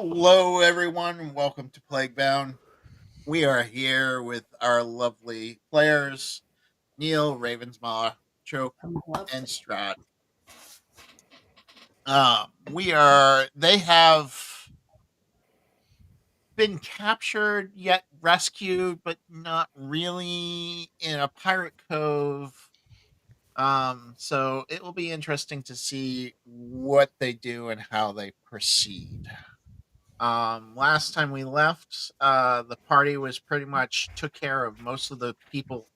Hello, everyone, and welcome to Plaguebound. We are here with our lovely players, Neil, Ravensmaw, Choke, and Strat. They have been captured yet rescued, but not really in a pirate cove. So it will be interesting to see what they do and how they proceed. Last time we left, the party was pretty much took care of most of the people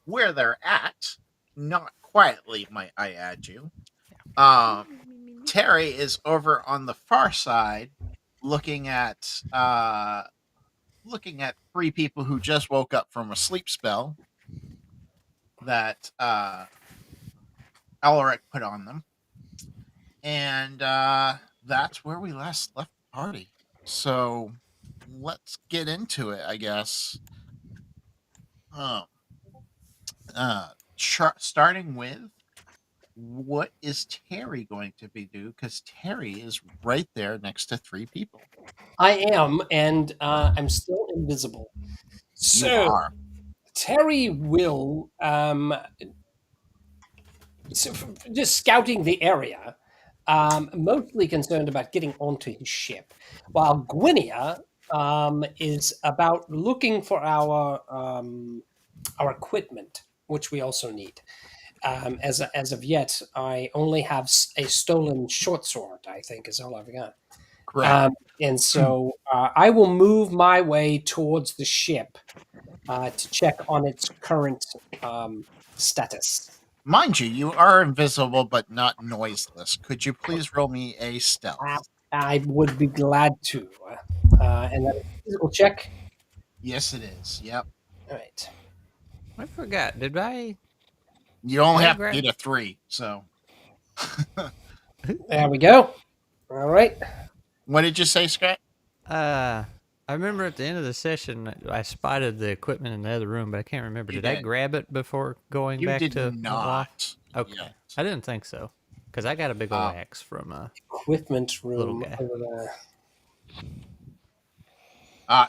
where they're at. Not quietly, might I add you. Terry is over on the far side, looking at three people who just woke up from a sleep spell that Alaric put on them, and that's where we last left the party. So let's get into it, I guess. Um, Starting with what is Terry going to be do? Because Terry is right there next to three people. I am, and I'm still invisible. You So are. Terry will just scouting the area, mostly concerned about getting onto his ship, while Gwynia is about looking for our equipment, which we also need. As of yet, I only have a stolen short sword. I think is all I've got. Correct. And so I will move my way towards the ship to check on its current status. Mind you, you are invisible but not noiseless. Could you please roll me a I, stealth? I would be glad to. And that is a physical check. Yes, it is. Yep. All right. I forgot. You only I have to grab? beat a 3. So, There we go. All right. what did you say, Scott? I remember at the end of the session I spotted the equipment in the other room, but I can't remember. You Did I did. grab it before going You back did to Montlaw? not. Okay, Yet. I didn't think so because I got a big old Um, axe from Equipment little room guy. over there.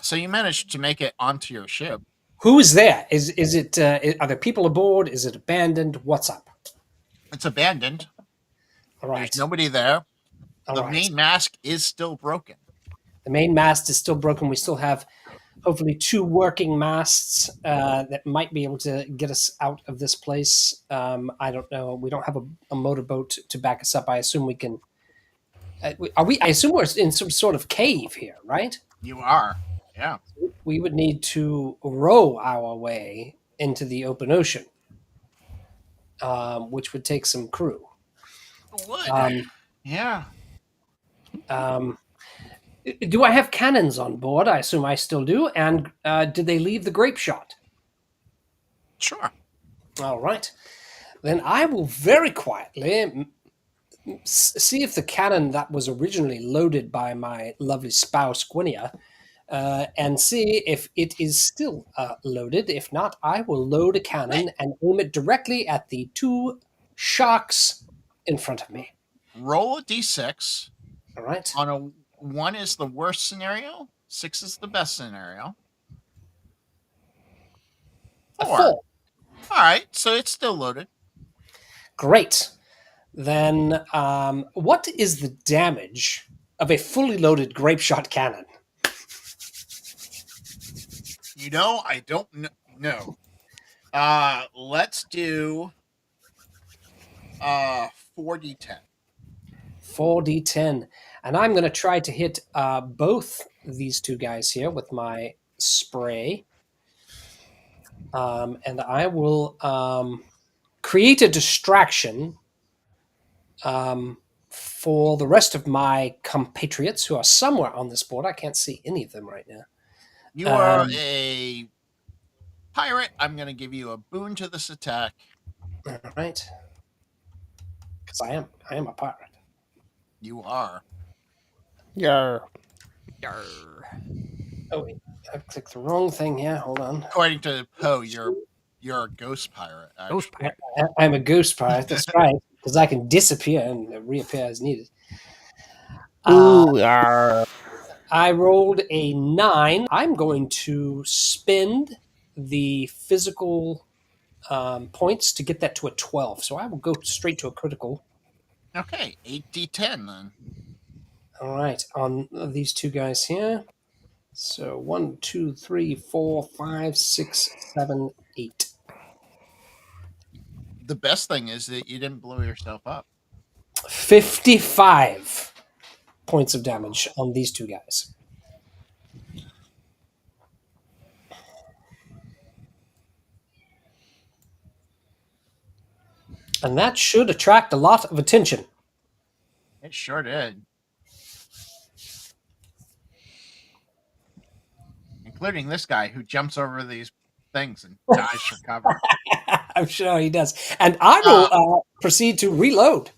So you managed to make it onto your ship. Who is there? Is it? Are there people aboard? Is it abandoned? What's up? It's abandoned. All right. There's nobody there. All The right. main mask is still broken. The main mast is still broken. We still have hopefully two working masts that might be able to get us out of this place. I don't know. We don't have a motorboat to back us up. I assume we can. Are we? I assume we're in some sort of cave here, right? You are. Yeah. We would need to row our way into the open ocean, which would take some crew. Would. Yeah. Do I have cannons on board? I assume I still do. And did they leave the grape shot? Sure. All right. Then I will very quietly see if the cannon that was originally loaded by my lovely spouse, Gwynia, and see if it is still loaded. If not, I will load a cannon and aim it directly at the two sharks in front of me. Roll a d6. All right. On a 1 is the worst scenario. 6 is the best scenario. A 4. 4. All right. So it's still loaded. Great. Then what is the damage of a fully loaded grape shot cannon? I don't know. Let's do 4d10. 4d10. And I'm going to try to hit both these two guys here with my spray. And I will create a distraction for the rest of my compatriots who are somewhere on this board. I can't see any of them right now. You are a pirate. I'm going to give you a boon to this attack. All right. Because I am a pirate. You are. Yarr. Yarr. Oh, wait. I clicked the wrong thing here. Hold on. According to Poe, you're a ghost pirate. Actually. Ghost pirate. I'm a ghost pirate. That's right. Because I can disappear and reappear as needed. Ooh, yarr. I rolled a 9. I'm going to spend the physical points to get that to a 12. So I will go straight to a critical. Okay, 8d10 then. All right, on these two guys here. So 1, 2, 3, 4, 5, 6, 7, 8. The best thing is that you didn't blow yourself up. 55 points of damage on these two guys. And that should attract a lot of attention. It sure did. Including this guy who jumps over these things and dives for cover. I'm sure he does. And I will proceed to reload.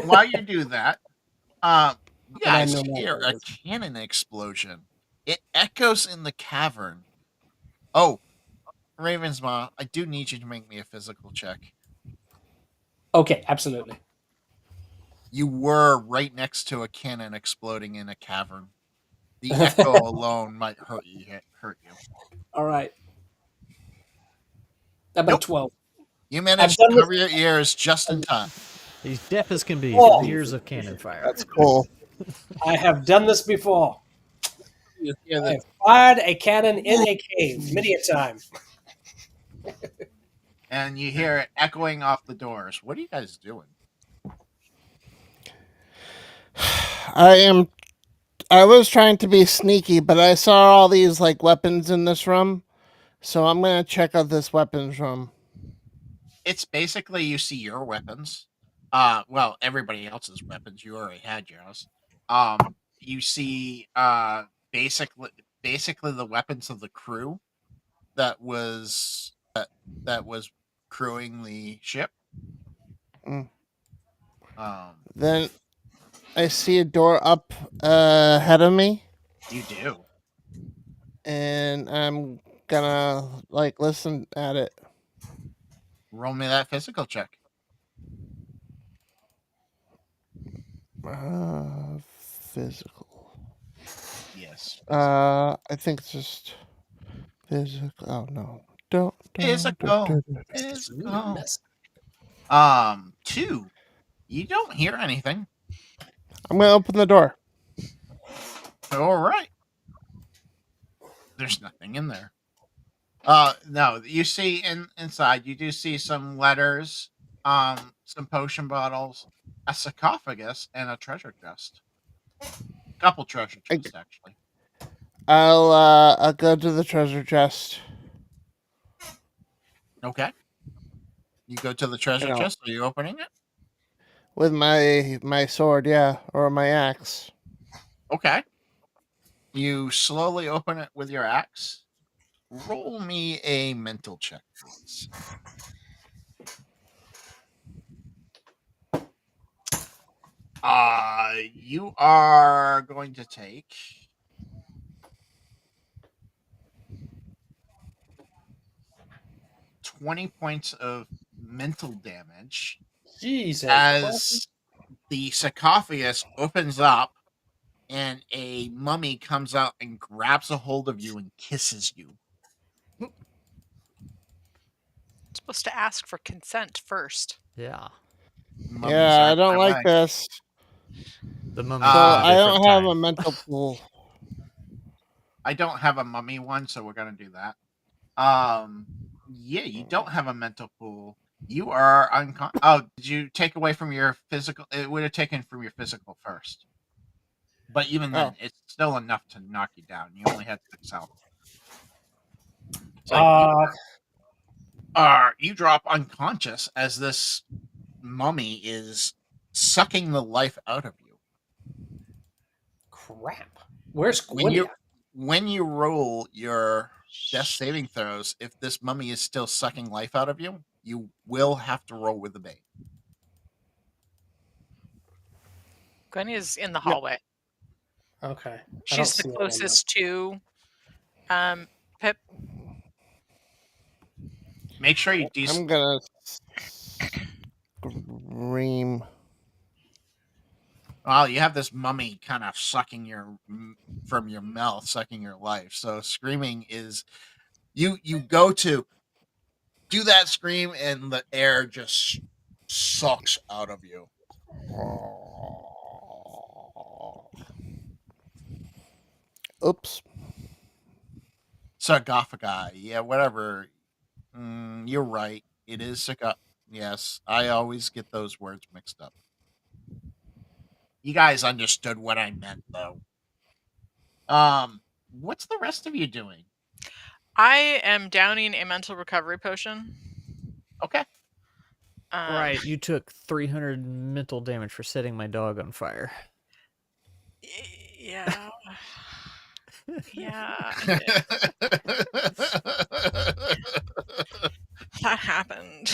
While you do that, you And I'm guys no hear longer a cannon explosion. It echoes in the cavern. Oh, Ravensmaw, I do need you to make me a physical check. Okay, absolutely. You were right next to a cannon exploding in a cavern. The echo alone might hurt you. All right. About Nope. 12. You I've managed done to this. cover your ears just in time. He's deaf as can be Oh. from years of cannon fire. That's cool. I have done this before. You hear I the have fired a cannon in a cave many a time. and you hear it echoing off the doors. What are you guys doing? I was trying to be sneaky, but I saw all these like weapons in this room, so I'm gonna check out this weapons room. It's basically you see your weapons. Well, everybody else's weapons. You already had yours. You see basically the weapons of the crew that was crewing the ship. Mm. Um, Then I see a door up ahead of me, you do. and I'm gonna like listen at it. Roll me that physical check. Physical. Yes. I think it's just physical. Oh no! Don't. Physical. Ooh, Physical. mess. 2. You don't hear anything. I'm gonna open the door. All right. There's nothing in there. No, you see inside. You do see some letters, some potion bottles, a sarcophagus, and a treasure chest. Couple treasure chests, actually. I'll go to the treasure chest. Okay. You go to the treasure chest. Are you opening it? With my sword, yeah, or my axe. Okay. You slowly open it with your axe. Roll me a mental check, please. You are going to take 20 points of mental damage Jesus as Christ. the sarcophagus opens up and a mummy comes out and grabs a hold of you and kisses you. Supposed to ask for consent first. Yeah. Mummies Yeah, are I don't that like way. this. The mummy. So Ah, I don't have a mental pool. I don't have a mummy one, so we're gonna do that. Yeah, you don't have a mental pool. You are unconscious. Oh, did you take away from your physical? It would have taken from your physical first. But even then, it's still enough to knock you down. You only had 6 health. So you drop unconscious as this mummy is sucking the life out of you. Crap. Where's When Gwynia? when you roll your death saving throws, if this mummy is still sucking life out of you, you will have to roll with the bait. Gwen is in the hallway. Okay. I don't She's see the it on closest to Pip. Make sure you I'm gonna scream. Well, you have this mummy kind of sucking from your mouth, sucking your life. So screaming is you go to do that scream and the air just sucks out of you. Oops. Sarcophagi, yeah, whatever. You're right. It is sarcophagus. Yes, I always get those words mixed up. You guys understood what I meant, though. What's the rest of you doing? I am downing a mental recovery potion. Okay. Right, you took 300 mental damage for setting my dog on fire. Yeah. Yeah. That happened.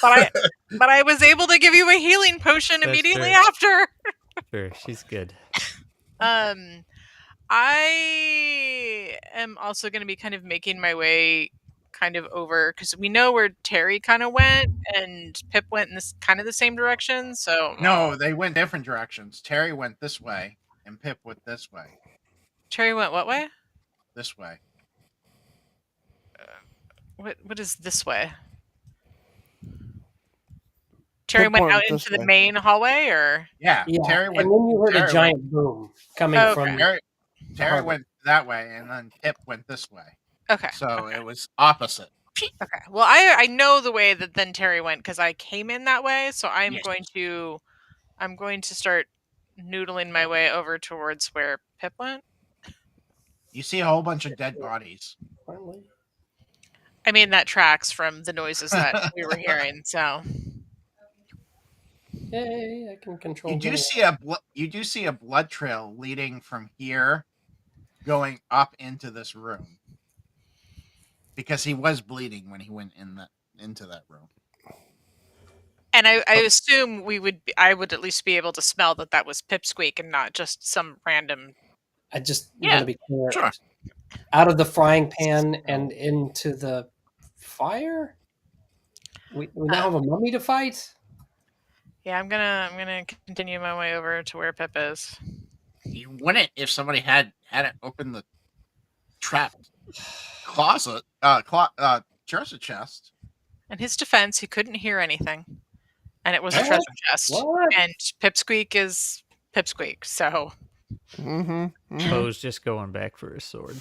but I was able to give you a healing potion That's immediately true. after. Sure, she's good. I am also going to be kind of making my way kind of over because we know where Terry kind of went and Pip went in this kind of the same direction. So No, they went different directions. Terry went this way, and Pip went this way. Terry went what way? This way. What is this way? Terry Pip went went out this into the way. main hallway, or Yeah, Yeah, Terry and went. then you heard Terry a giant boom coming Okay. from. Terry harbor. went that way, and then Pip went this way. okay. So it was opposite. Okay. Well, I know the way that then Terry went because I came in that way. So I'm Yes. going to start noodling my way over towards where Pip went. You see a whole bunch of dead bodies. I mean, that tracks from the noises that we were hearing. So Yay! I can control. You do Grimwood. see a blood trail leading from here, going up into this room, because he was bleeding when he went into that room. and I assume I would at least be able to smell that was Pipsqueak and not just some random. I just Yeah, want to be clear. sure. Out of the frying pan and into the fire. We now have a mummy to fight. Yeah, I'm gonna continue my way over to where Pip is. You wouldn't if somebody hadn't opened the trapped closet, treasure chest. In his defense, he couldn't hear anything, and it was a What? treasure chest. What? And Pipsqueak is Pipsqueak, so Poe's just going back for his sword.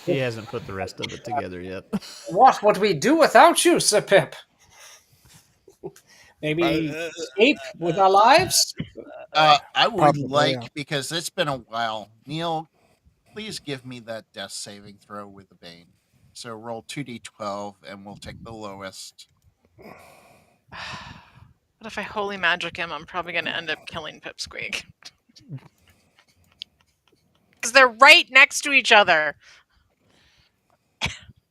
He hasn't put the rest of it together yet. What would we do without you, Sir Pip? Maybe escape with our lives? I would Probably, like, yeah. because it's been a while. Neil, please give me that death saving throw with the Bane. So roll 2d12, and we'll take the lowest. but if I holy magic him, I'm probably going to end up killing Pipsqueak. Because they're right next to each other.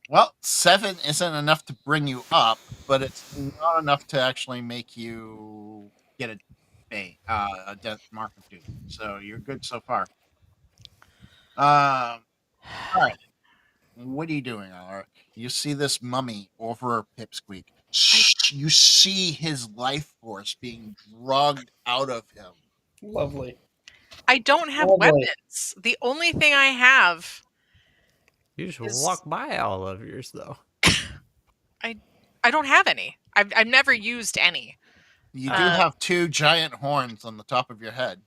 Well, 7 isn't enough to bring you up, but it's not enough to actually make you get a death mark of doom. So you're good so far. All right. What are you doing, Alaric? You see this mummy over Pipsqueak. You see his life force being drugged out of him. Lovely. I don't have Lovely. weapons. The only thing I have... You just Is- walk by all of yours, though. I don't have any. I've never used any. You do have 2 giant horns on the top of your head.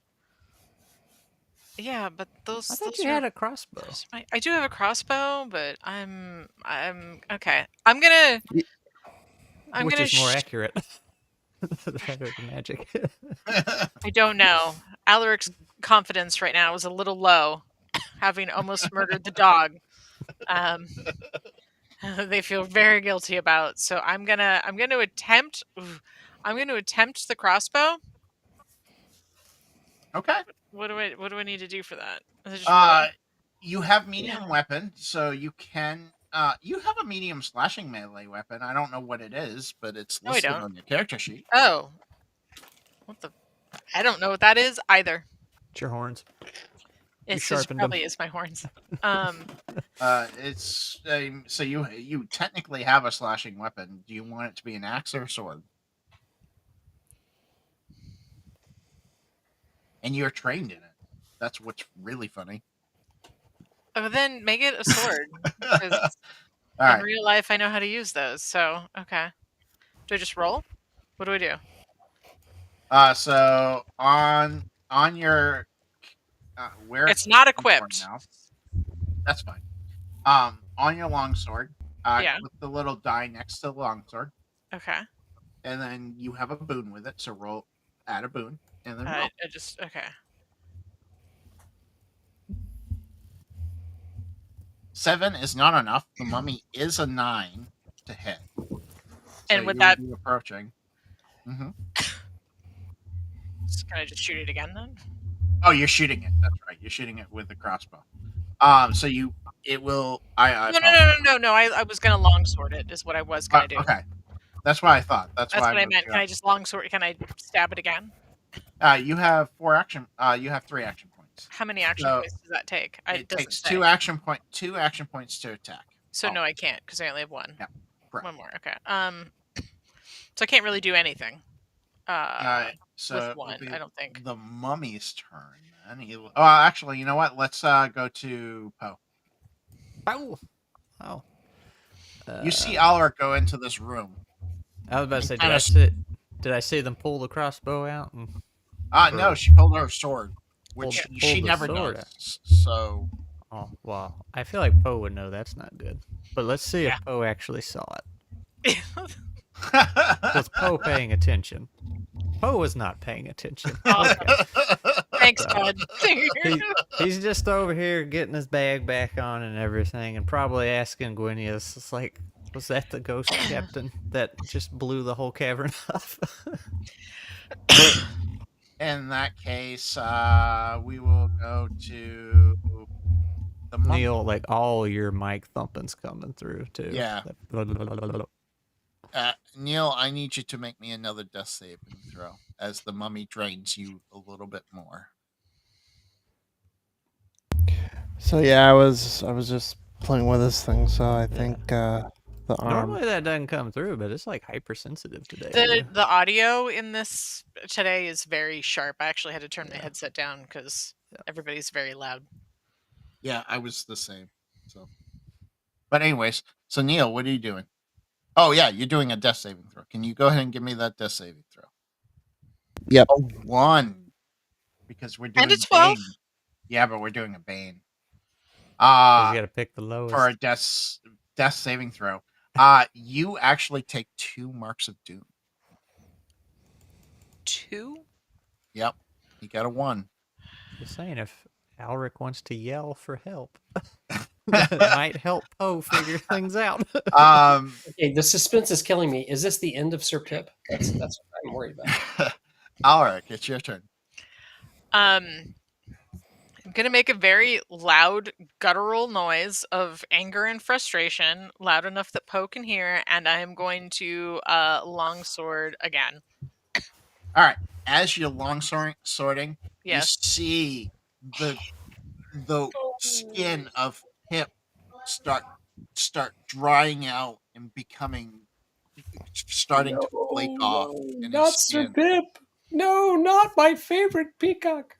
Yeah, but those... I thought those you are- had a crossbow. I do have a crossbow, but I'm okay. I'm gonna Which is more accurate. The magic. I don't know. Alaric's confidence right now is a little low, having almost murdered the dog. They feel very guilty about. So I'm gonna attempt. I'm gonna attempt the crossbow. Okay. What do I need to do for that? Is it just You have medium weapon, so you can. You have a medium slashing melee weapon. I don't know what it is, but it's No, I listed don't. on your character sheet. Oh, what the? I don't know what that is either. It's your horns. It sharpened probably them. is my horns. It's so you technically have a slashing weapon. Do you want it to be an axe or a sword? and you're trained in it. That's what's really funny. Oh, then make it a sword. Because All in right. real life, I know how to use those. So, okay. Do I just roll? What do I do? So on your where It's not I'm for equipped. now. That's fine. On your longsword, Yeah. click the little die next to the longsword, Okay. and then you have a boon with it. So roll, add a boon, and then roll. I just okay. 7 is not enough. The mummy is a 9 to hit. So And would you that? will be approaching. Mm-hmm. Can I just shoot it again then? Oh, you're shooting it. That's right. You're shooting it with the crossbow. So it will. I No. I was gonna longsword it. Is what I was gonna do. Okay, that's what I thought. That's That's why what I meant. Can I just longsword? Can I stab it again? You have 4 action. You have 3 action points. How many action So points does that take? it doesn't takes say. 2 action points to attack. So no, I can't because I only have one. Yeah, correct. One more. Okay. So I can't really do anything. So with it will one, be I don't think. the mummy's turn. Then actually, you know what? Let's go to Poe. Oh. Oh. You see Alaric go into this room. I was about to say, kinda did I see them pull the crossbow out? And, no, she pulled her sword, which Pulled she the never sword does. So oh, wow. I feel like Poe would know that's not good. But let's see Yeah. if Poe actually saw it. Was was Poe paying attention? Poe was not paying attention. Awesome. Okay. Thanks, So, bud. He's just over here getting his bag back on and everything, and probably asking Gwenius, it's like, was that the ghost captain that just blew the whole cavern up? In that case, we will go to the mummy. Neil, like all your mic thumping's coming through too. Yeah. Neil, I need you to make me another death saving throw as the mummy drains you a little bit more. So yeah, I was just playing with this thing, so I think the arm. Normally that doesn't come through, but it's like hypersensitive today. The audio in this today is very sharp. I actually had to turn my headset down because everybody's very loud. Yeah, I was the same. So, but anyways, so Neil, what are you doing? Oh yeah, you're doing a death saving throw. Can you go ahead and give me that death saving throw? Yep. A 1, because we're doing And a 12? Bane. Yeah, but we're doing a Bane. you got to pick the lowest. For a death saving throw. You actually take 2 marks of doom. 2? Yep, you got a 1. Just saying, if Alric wants to yell for help, it might help Poe figure things out. Okay, the suspense is killing me. Is this the end of Sir Pip? That's what I'm worried about. Alric, it's your turn. I'm gonna make a very loud guttural noise of anger and frustration, loud enough that Poe can hear, and I am going to longsword again. All right, as you're sorting, Yes. you see the skin of Pip start drying out and starting to flake off. In Not his Sir skin. Pip. No, not my favorite peacock.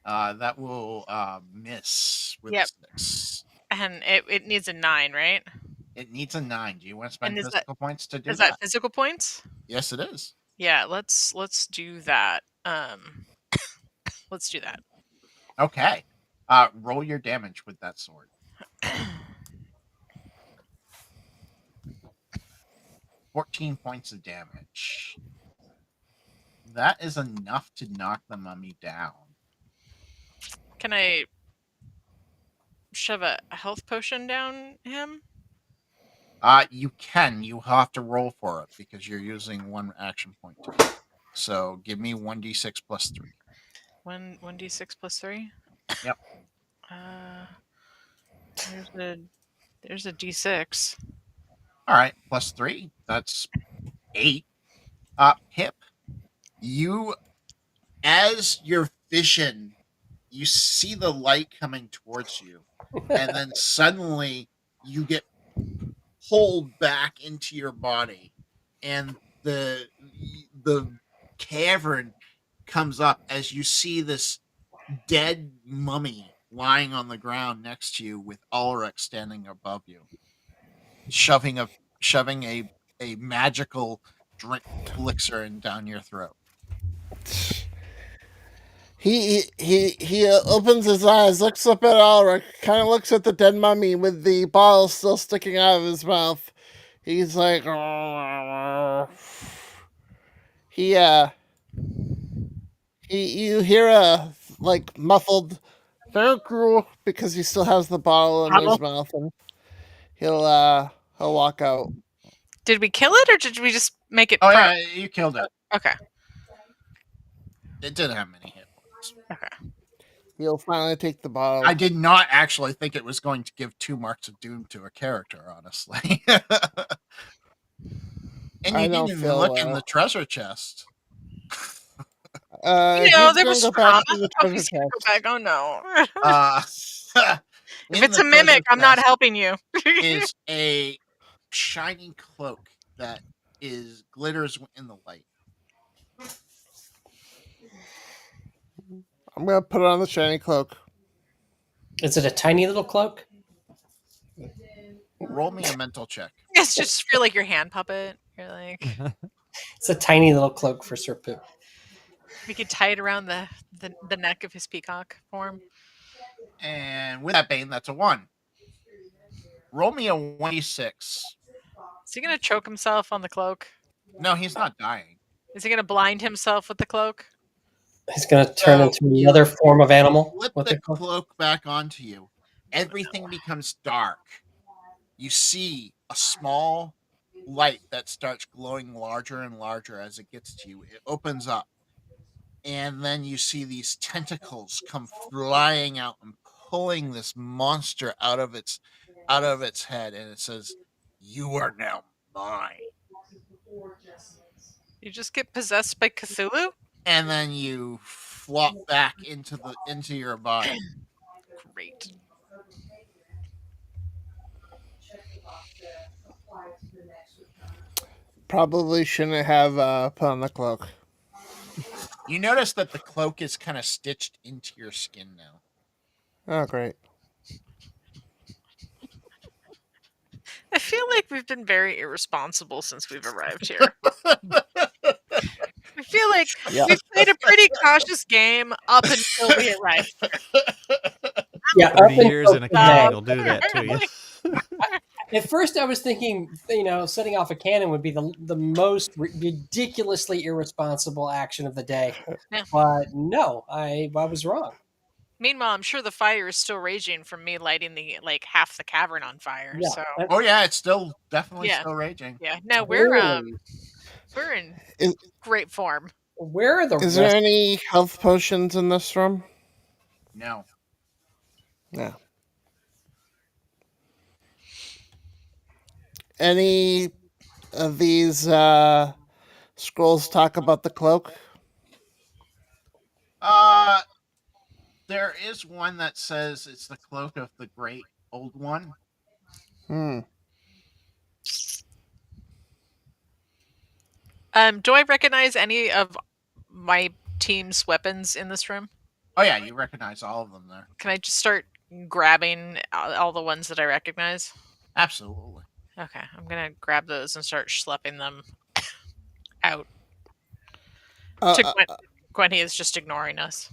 That will miss with Yep. 6. And it needs a 9, right? It needs a 9. Do you want to spend And is physical points to do Is that? that physical points? Yes, it is. Yeah, let's do that. Let's do that. Okay. Roll your damage with that sword. 14 points of damage. That is enough to knock the mummy down. Can I shove a health potion down him? You can. You have to roll for it because you're using 1 action point to do it. So give me 1d6 plus 3. 1d6 plus 3? Yep. There's a d6. All right, plus 3. That's 8. Pip, you, as your vision, you see the light coming towards you, and then suddenly you get pulled back into your body, and the cavern comes up as you see this dead mummy lying on the ground next to you with Ulrich standing above you, shoving a magical drink elixir down your throat. He opens his eyes, looks up at Ulrich, kind of looks at the dead mummy with the bottle still sticking out of his mouth. He's like, he you hear a like muffled thank you because he still has the bottle in his mouth, and he'll walk out. Did we kill it or did we just make it? Oh yeah, you killed it. Okay. It didn't have many hit points. Okay. He'll finally take the bottle. I did not actually think it was going to give 2 marks of doom to a character, honestly. And I you don't didn't even feel look in well. the treasure chest. He's there gonna was go back to trauma. the Oh, treasure he's gonna chest. go back. Oh no. If In it's the a mimic, treasure I'm not chest helping you. is a shiny cloak that glitters in the light. I'm gonna put on the shiny cloak. Is it a tiny little cloak? Roll me a mental check. It's just feel like your hand puppet. You're like, It's a tiny little cloak for Sir Poop. we could tie it around the neck of his peacock form. And with that bane, that's a 1. Roll me a 1d6. Is he gonna choke himself on the cloak? No, he's not dying. Is he gonna blind himself with the cloak? He's going to turn So into another form of animal. Flip What the they call- cloak back onto you. Everything becomes dark. You see a small light that starts glowing larger and larger as it gets to you. It opens up. And then you see these tentacles come flying out and pulling this monster out of its head, and it says, "You are now mine." You just get possessed by Cthulhu? And then you flop back into your body. Great. Probably shouldn't have put on the cloak. You notice that the cloak is kind of stitched into your skin now. Oh, great. I feel like we've been very irresponsible since we've arrived here. I feel like Yeah. we've played a pretty cautious game up until we arrived. Yeah, up 30 until years in a today. cannon will do that to you. At first, I was thinking, setting off a cannon would be the most ridiculously irresponsible action of the day. Yeah. But no, I was wrong. Meanwhile, I'm sure the fire is still raging from me lighting half the cavern on fire. Yeah, So Oh yeah, it's still definitely Yeah. still raging. yeah, no, totally. we're in Is- great form. Where are the Is there rest? any health potions in this room? No. No. Any of these scrolls talk about the cloak? There is one that says it's the cloak of the great old one. Hmm. Do I recognize any of my team's weapons in this room? Oh yeah, you recognize all of them there. Can I just start grabbing all the ones that I recognize? Absolutely. Okay, I'm gonna grab those and start schlepping them out. Gwenny is just ignoring us.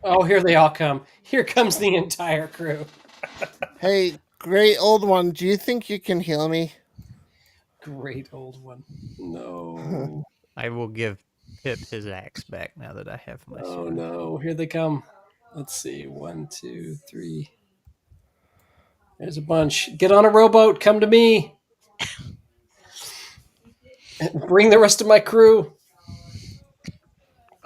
Oh, here they all come. Here comes the entire crew. Hey, great old one, do you think you can heal me? Great old one. No. I will give Pip his axe back now that I have my Oh sword. no, here they come. Let's see. 1, 2, 3. There's a bunch. Get on a rowboat. Come to me. Bring the rest of my crew.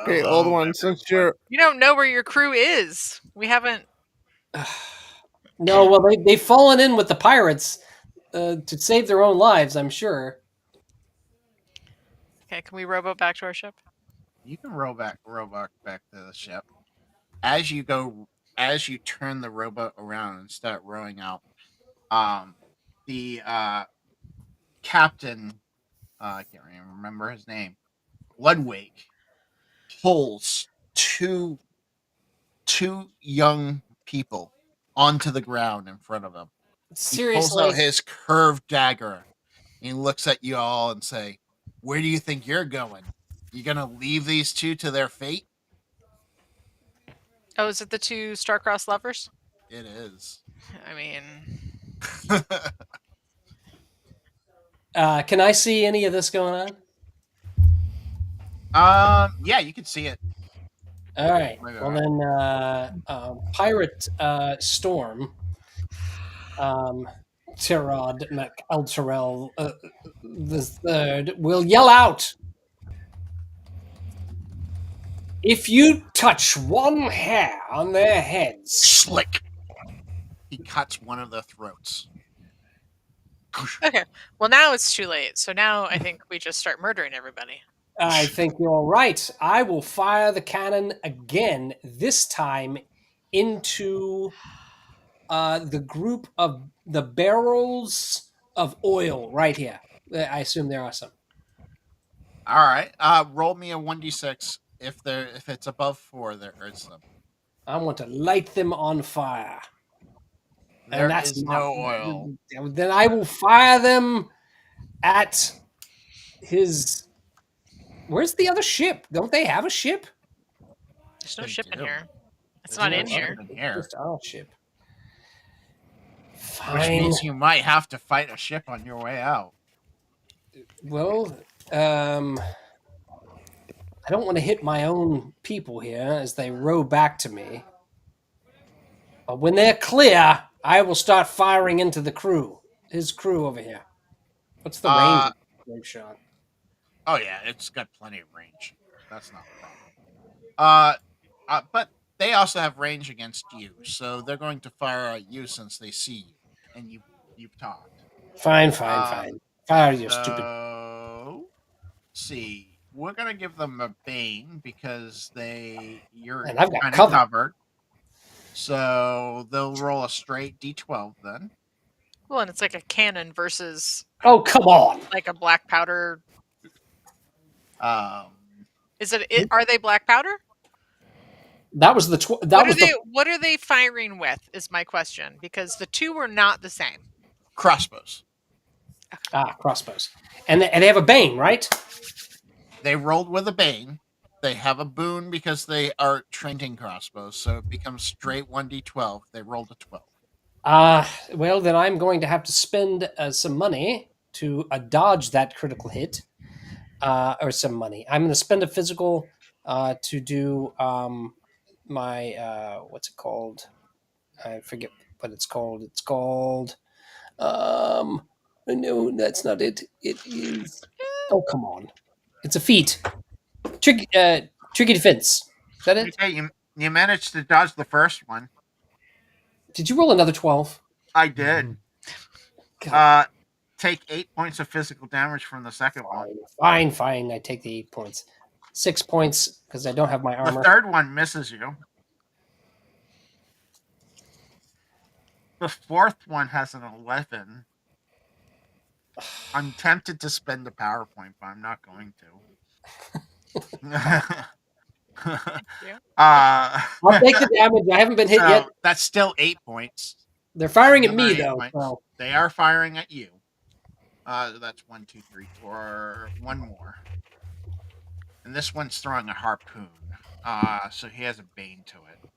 Great old Hello, one, since everyone. you're You don't know where your crew is. We haven't. No, well, they've fallen in with the pirates to save their own lives, I'm sure. Okay, can we rowboat back to our ship? You can row back to the ship. As you turn the rowboat around and start rowing out, the captain, I can't even remember his name, Ludwig, pulls two young people onto the ground in front of him. He pulls out Seriously? his curved dagger. And he looks at you all and say, "Where do you think you're going? You gonna leave these two to their fate?" Oh, is it the two star-crossed lovers? It is. I mean, Can I see any of this going on? Yeah, you can see it. All right. Maybe Well, alright. then, Pirate Storm, Tirod McAlturel the Third will yell out. If you touch one hair on their heads, Slick. He cuts one of their throats. okay. Well, now it's too late. So now I think we just start murdering everybody. I think you're right. I will fire the cannon again, this time into the group of the barrels of oil right here. I assume there are some. All right. Roll me a 1d6. If it's above 4, there is some. I want to light them on fire. There And that's is not. no oil. Then I will fire them at his. Where's the other ship? Don't they have a ship? There's no They ship in do. here. It's There's not no in ship here. in here. Just our ship. Which Fine. means you might have to fight a ship on your way out. Well, I don't want to hit my own people here as they row back to me. But when they're clear, I will start firing into the crew. His crew over here. What's the range of the grape shot? Oh yeah, it's got plenty of range. That's not a problem. But they also have range against you, so they're going to fire at you since they see you and you've talked. Fine. Um, Fire, you stupid. So, see, we're gonna give them a bane because you're And I've got kind of cover. covered. So they'll roll a straight d12 then. Well, and it's like a cannon versus Oh, come on. like a black powder. Um, Is it? Are they black powder? That was the What are they firing with? Is my question, because the two were not the same. crossbows. crossbows. And they have a bane, right? They rolled with a bane. They have a boon because they are trained in crossbows, so it becomes straight 1d12. They rolled a 12. Well, then I'm going to have to spend some money to dodge that critical hit. Or some money. I'm going to spend a physical to do my what's it called? I forget what it's called. It's called no, that's not it. It is. Oh, come on! It's a feat. Tricky defense. Is that it? Okay, you managed to dodge the first one. Did you roll another 12? I did. God, Take 8 points of physical damage from the second one. fine. I take the 8 points. 6 points because I don't have my armor. The third one misses you. The fourth one has an 11. I'm tempted to spend a PowerPoint, but I'm not going to. I'll take the damage. I haven't been hit so yet. that's still 8 points. They're firing at Another me 8 though. points. So. They are firing at you. That's 1, 2, 3, 4. One more. And this one's throwing a harpoon. So he has a bane to it.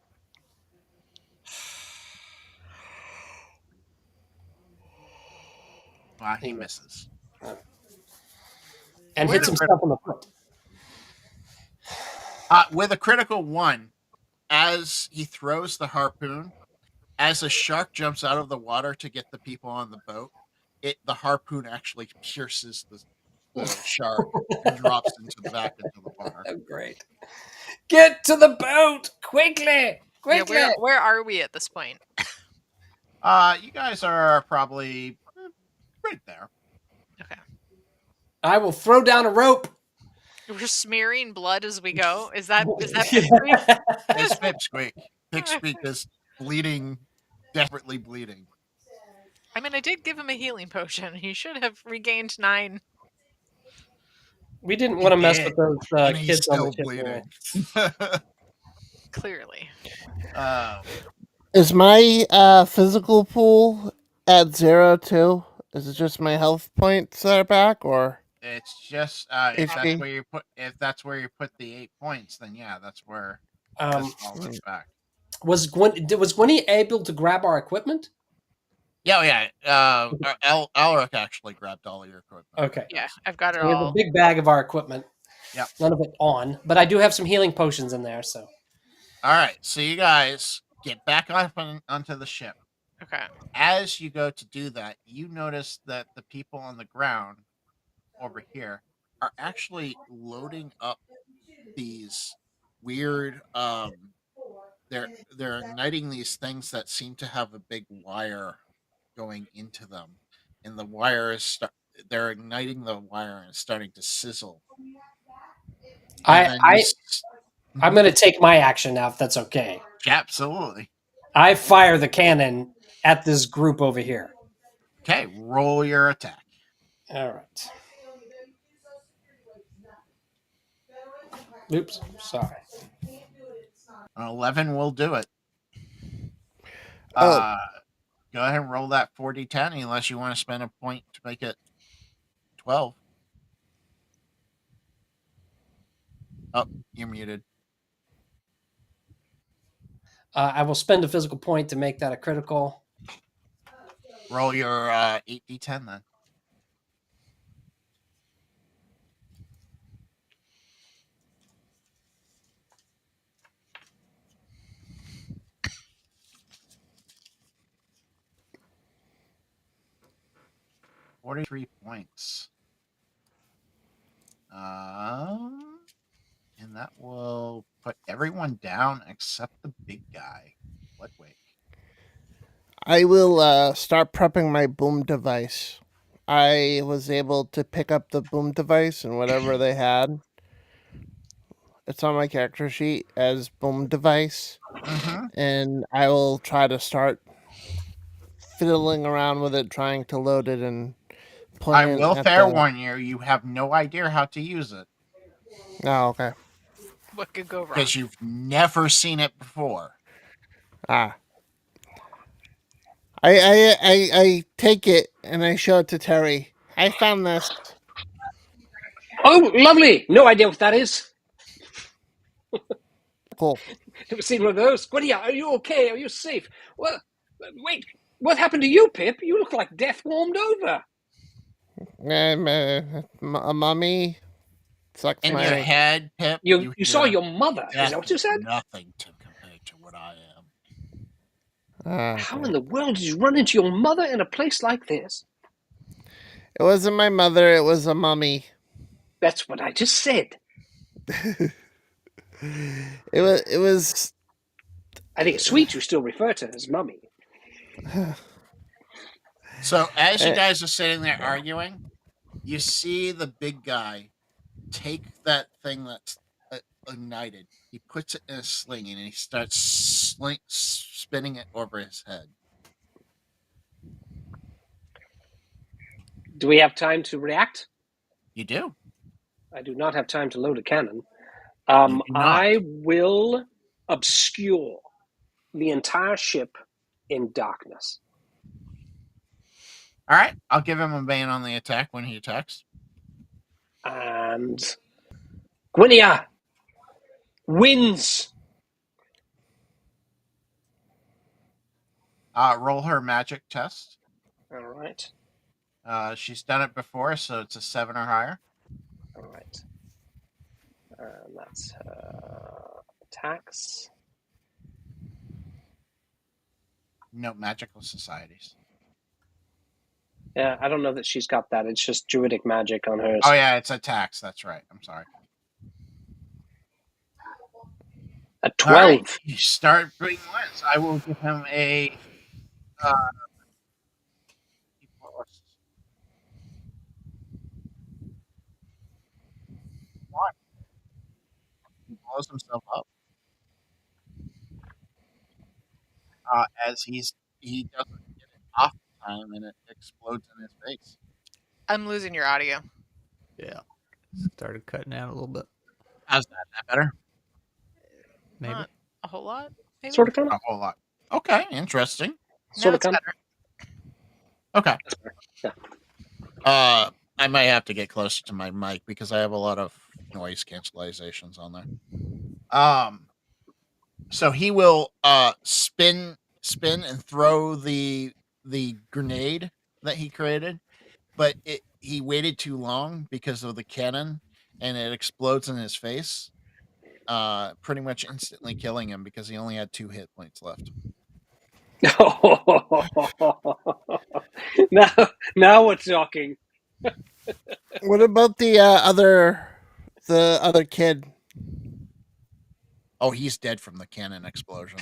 He misses. And hits himself on the foot. With a critical 1, as he throws the harpoon, as a shark jumps out of the water to get the people on the boat, the harpoon actually pierces the shark and drops back into the water. Oh, great. Get to the boat quickly! Quickly! Yeah, where are we at this point? You guys are probably right there. Okay. I will throw down a rope. We're smearing blood as we go. Is that Pipsqueak? It's Pipsqueak. Pipsqueak is bleeding, desperately bleeding. I mean, I did give him a healing potion. He should have regained 9. We didn't want to mess with those and he's kids on the still ship. bleeding. Clearly. Is my physical pool at 0 too? Is it just my health points that are back, or It's just HP? if that's where you put the 8 points, then yeah, that's where Um, this all looks back. was Gwenny able to grab our equipment? Yeah. Alric actually grabbed all of your equipment. Okay. Yeah, I've got it We have a all. big bag of our equipment. Yep. None of it on, but I do have some healing potions in there. So All right, so you guys get back up onto the ship. Okay. As you go to do that, you notice that the people on the ground over here are actually loading up these weird they're igniting these things that seem to have a big wire going into them, and the wire is they're igniting the wire and it's starting to sizzle. And then I'm going to take my action now, if that's okay. Absolutely. I fire the cannon at this group over here. Okay, roll your attack. All right. Oops, sorry. An 11 will do it. Oh. Go ahead and roll that 4d10 unless you want to spend a point to make it 12. Oh, you're muted. I will spend a physical point to make that a critical. Roll your 8d10 then. $43 points. And that will put everyone down except the big guy, Ludwig. I will start prepping my boom device. I was able to pick up the boom device and whatever they had. It's on my character sheet as boom device, Mm-hmm. and I will try to start fiddling around with it, trying to load it and I playing will at fair the. warn you, you have no idea how to use it Oh, okay. What could go wrong? because you've never seen it before. Ah. I take it and I show it to Terry. I found this. Oh, lovely! No idea what that is. Cool. Never seen one of those. Gwydia, are you okay? Are you safe? Well, wait. What happened to you, Pip? You look like death warmed over. A mummy sucks In my. your head, Pip, You saw hear, your mother. Is "Death that what you said? nothing to compare to what I am." How in the world did you run into your mother in a place like this? It wasn't my mother. It was a mummy. That's what I just said. It was. It was. I think it's sweet you still refer to her as mummy. So as you guys are sitting there arguing, you see the big guy take that thing that's ignited. He puts it in a sling and he starts spinning it over his head. Do we have time to react? You do. I do not have time to load a cannon. You do not. I will obscure the entire ship in darkness. All right, I'll give him a ban on the attack when he attacks. And Gwynia wins. Roll her magic test. All right. She's done it before, so it's a 7 or higher. All right. And that's attacks. No magical societies. Yeah, I don't know that she's got that. It's just druidic magic on hers. Oh yeah, it's attacks. That's right. I'm sorry. A 12. Right, you start being less. I will give him a. He blows himself up as he doesn't get it off the time and it explodes in his face. I'm losing your audio. Yeah. Started cutting out a little bit. How's that? That better? Maybe. Not a whole lot. Maybe? Sort of, kind A of, whole lot. Okay, interesting. No, sort of, it's kind better. Okay. That's better. Yeah. I might have to get closer to my mic because I have a lot of noise cancelizations on there. So he will spin and throw the grenade that he created, but he waited too long because of the cannon, and it explodes in his face, pretty much instantly killing him because he only had 2 hit points left. now we're talking. What about the other kid? Oh, he's dead from the cannon explosion.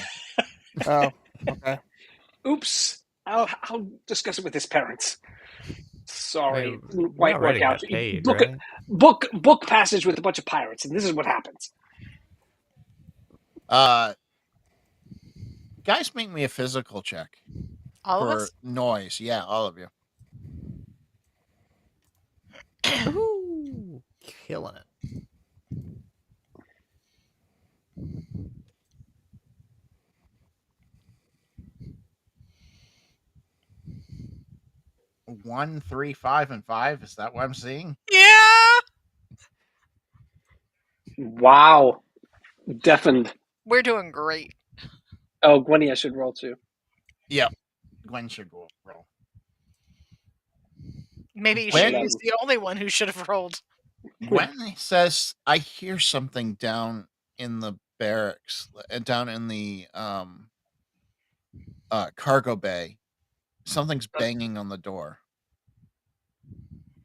Oh, okay. Oops. I'll discuss it with his parents. Sorry, Wait, it didn't we quite work already out. got paid, book, right? book passage with a bunch of pirates, and this is what happens. Guys, make me a physical check All of for us? noise. Yeah, all of you. Ooh, killing it. One, 3, 5, and 5. Is that what I'm seeing? Yeah! Wow. Deafened. We're doing great. Oh, Gwenny, I should roll too. Yep. Gwen should roll. Maybe When- she's the only one who should have rolled. Gwen says, "I hear something down in the barracks, down in the cargo bay. Something's banging on the door."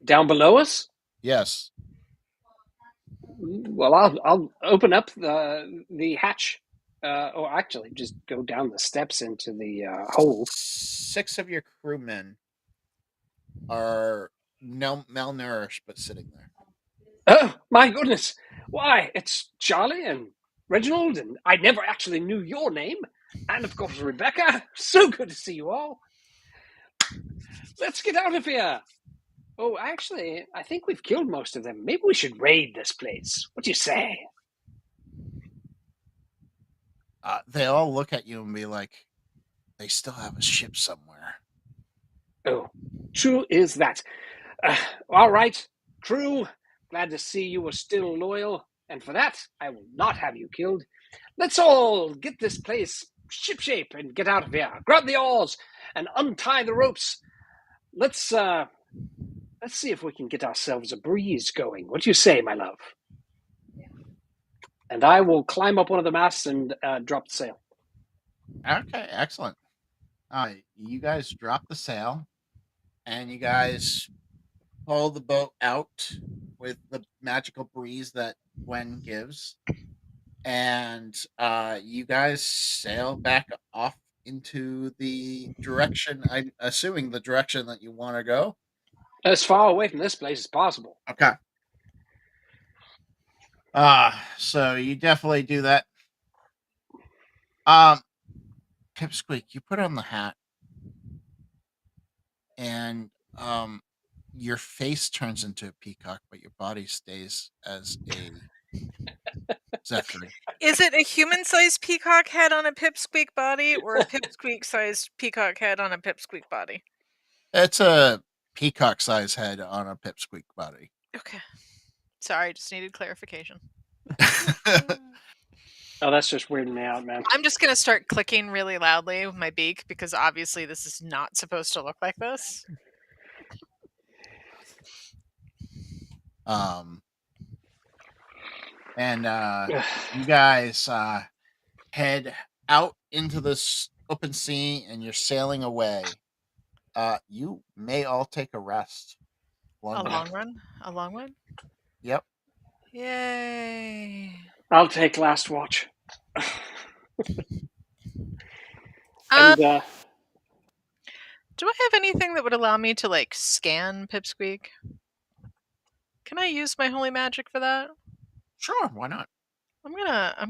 Down below us? Yes. Well, I'll open up the hatch, or actually just go down the steps into the hold. 6 of your crewmen are malnourished but sitting there. Oh my goodness! Why, it's Charlie and Reginald, and I never actually knew your name, and of course Rebecca. So good to see you all. Let's get out of here. Oh, actually, I think we've killed most of them. Maybe we should raid this place. What do you say? They all look at you and be like, "They still have a ship somewhere." Oh, true is that. All right, crew. Glad to see you are still loyal, and for that, I will not have you killed. Let's all get this place shipshape and get out of here. Grab the oars and untie the ropes. Let's see if we can get ourselves a breeze going. What do you say, my love? And I will climb up one of the masts and drop the sail. Okay, excellent. You guys drop the sail, and you guys pull the boat out with the magical breeze that Gwen gives, and you guys sail back off into the direction. I'm assuming the direction that you want to go. As far away from this place as possible. Okay. So you definitely do that. Pipsqueak, you put on the hat, and your face turns into a peacock, but your body stays as a Zephyr. Is it a human-sized peacock head on a pipsqueak body, or a pipsqueak-sized peacock head on a pipsqueak body? It's a peacock-sized head on a pipsqueak body. Okay. Sorry, just needed clarification. Oh, that's just weirding me out, man. I'm just gonna start clicking really loudly with my beak because obviously this is not supposed to look like this. And you guys head out into this open sea, and you're sailing away. You may all take a rest. A long run? A long one? Yep. Yay. I'll take last watch. And Do I have anything that would allow me to like scan Pipsqueak? Can I use my holy magic for that? Sure, why not? I'm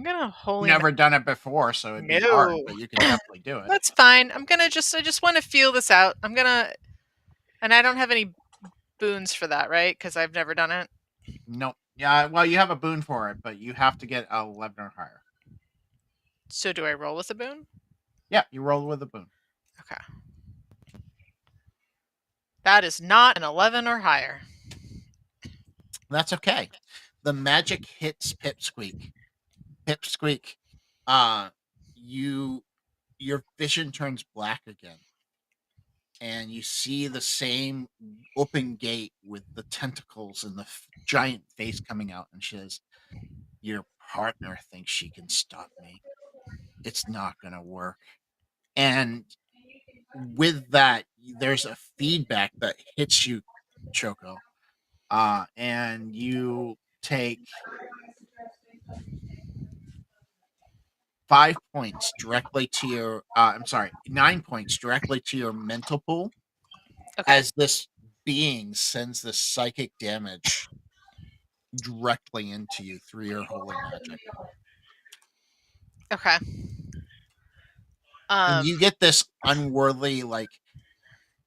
gonna holy Never done it before, so it'd be No. hard, but you can definitely do it. That's fine. I just want to feel this out. And I don't have any boons for that, right? Because I've never done it. No. Yeah, well, you have a boon for it, but you have to get 11 or higher. So do I roll with a boon? Yeah, you roll with a boon. Okay. That is not an 11 or higher. That's okay. The magic hits Pipsqueak. Pipsqueak, uh, your vision turns black again, and you see the same open gate with the tentacles and the giant face coming out, and she says, "Your partner thinks she can stop me. It's not gonna work." And with that, there's a feedback that hits you, Choco, and you take 5 points directly to your. I'm sorry, 9 points directly to your mental pool Okay. as this being sends this psychic damage directly into you through your holy magic. Okay. And you get this unworldly, like,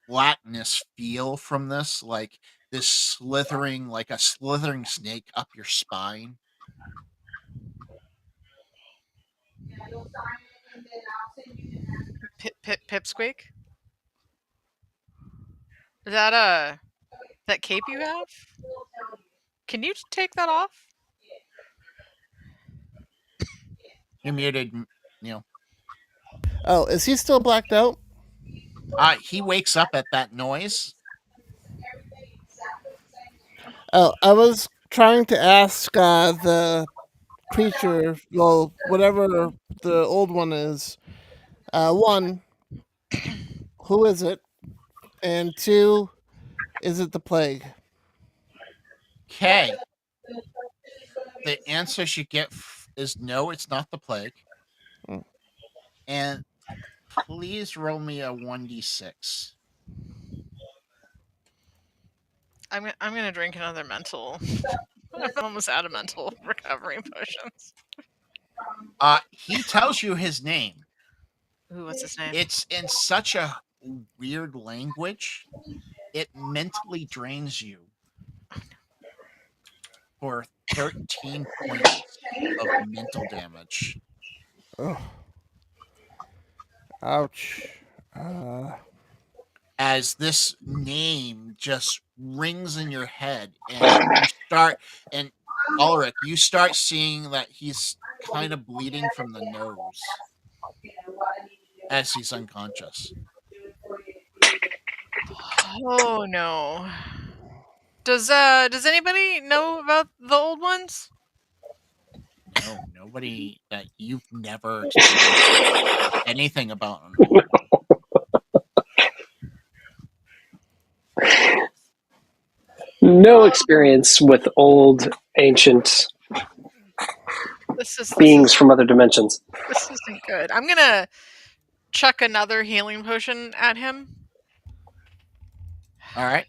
flatness feel from this, like this slithering, like a slithering snake up your spine. Pipsqueak? Is that cape you have? Can you take that off? You're muted, Neil. Oh, is he still blacked out? He wakes up at that noise. Oh, I was trying to ask the creature, well, whatever the old one is. One, who is it? And two, is it the plague? Okay. The answer you get is no, it's not the plague. Mm. And please roll me a 1d6. I'm gonna drink another mental. I'm almost out of mental recovery potions. He tells you his name. Ooh, what's his name? It's in such a weird language. It mentally drains you for 13 points of mental damage. Oh, ouch. As this name just rings in your head, and Ulrich, you start seeing that he's kind of bleeding from the nose as he's unconscious. Oh no. Does anybody know about the old ones? No, nobody that you've never experienced anything about an old. No experience with old, ancient This beings from other dimensions. this isn't good. I'm gonna chuck another healing potion at him. All right.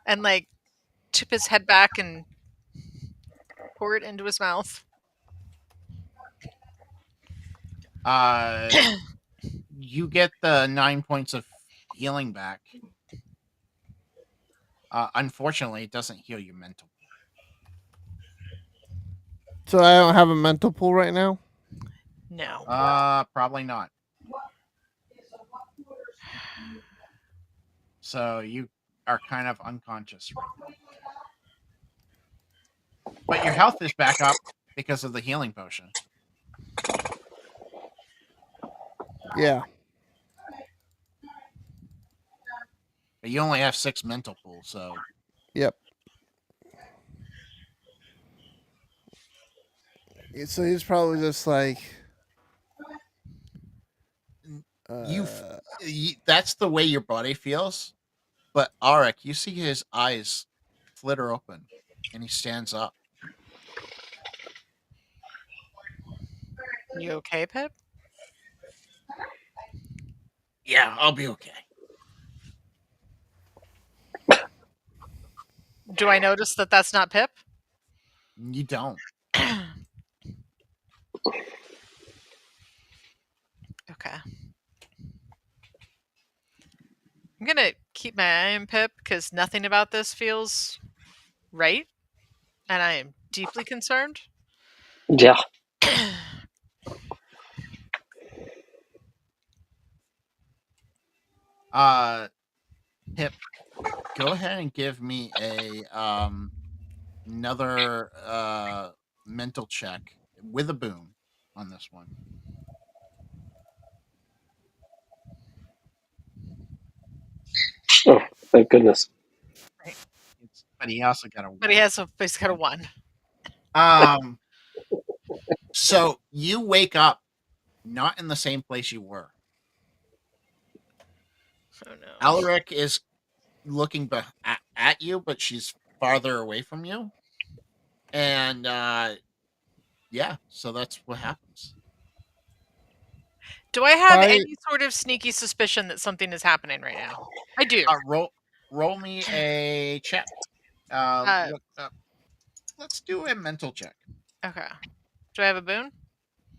And like tip his head back and pour it into his mouth. You get the 9 points of healing back. Unfortunately, it doesn't heal your mental. So I don't have a mental pool right now? No. Probably not. So you are kind of unconscious right now. But your health is back up because of the healing potion. Yeah. But you only have 6 mental pools, so Yep. So he's probably just like. that's the way your body feels. But Arik, you see his eyes flitter open, and he stands up. You okay, Pip? Yeah, I'll be okay. Do I notice that that's not Pip? You don't. Okay. I'm gonna keep my eye on Pip because nothing about this feels right? And I am deeply concerned. Yeah. Pip, go ahead and give me a another mental check with a boon on this one. Oh, thank goodness. But he also got a But he's got a 1. Um, so you wake up not in the same place you were. Oh no. Alaric is looking at you, but she's farther away from you. And yeah, so that's what happens. Do I have Why- any sort of sneaky suspicion that something is happening right now? I do. Roll me a check. Let's do a mental check. Okay. Do I have a boon?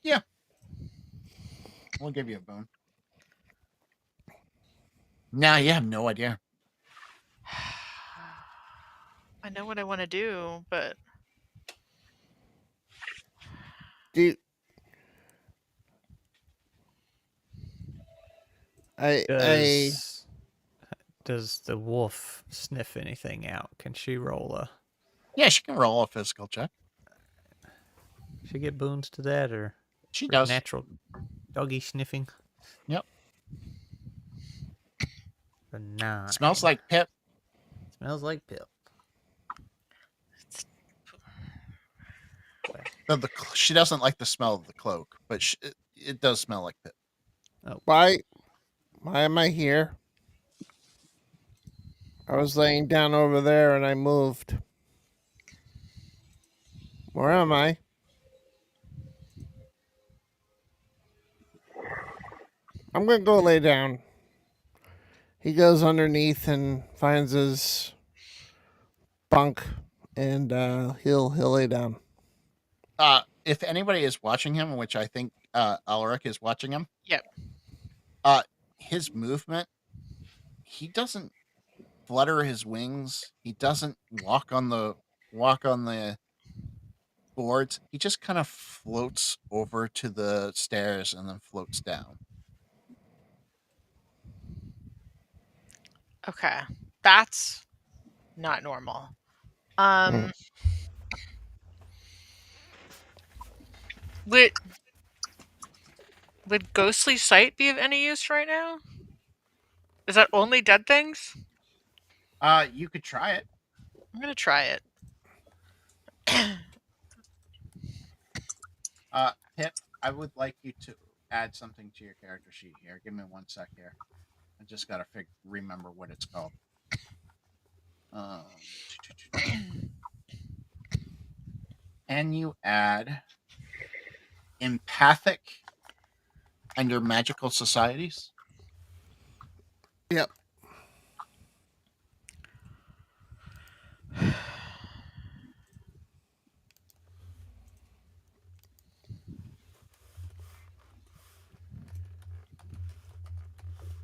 Yeah, we'll give you a boon. No, you have no idea. I know what I want to do, but Do I Does the wolf sniff anything out? Can she roll a? Yeah, she can roll a physical check. She get boons to that or She does. natural doggy sniffing? Yep. A 9. Smells like Pip. Smells like Pip. She doesn't like the smell of the cloak, but it does smell like Pip. why am I here? I was laying down over there and I moved. Where am I? I'm gonna go lay down. He goes underneath and finds his bunk, and he'll lay down. If anybody is watching him, which I think Alaric is watching him. Yep. His movement, he doesn't flutter his wings. He doesn't walk on the boards. He just kind of floats over to the stairs and then floats down. okay. That's not normal. Would ghostly sight be of any use right now? Is that only dead things? You could try it. I'm gonna try it. Pip, I would like you to add something to your character sheet here. Give me 1 sec here. I just gotta remember what it's called. Can you add empathic under magical societies? Yep.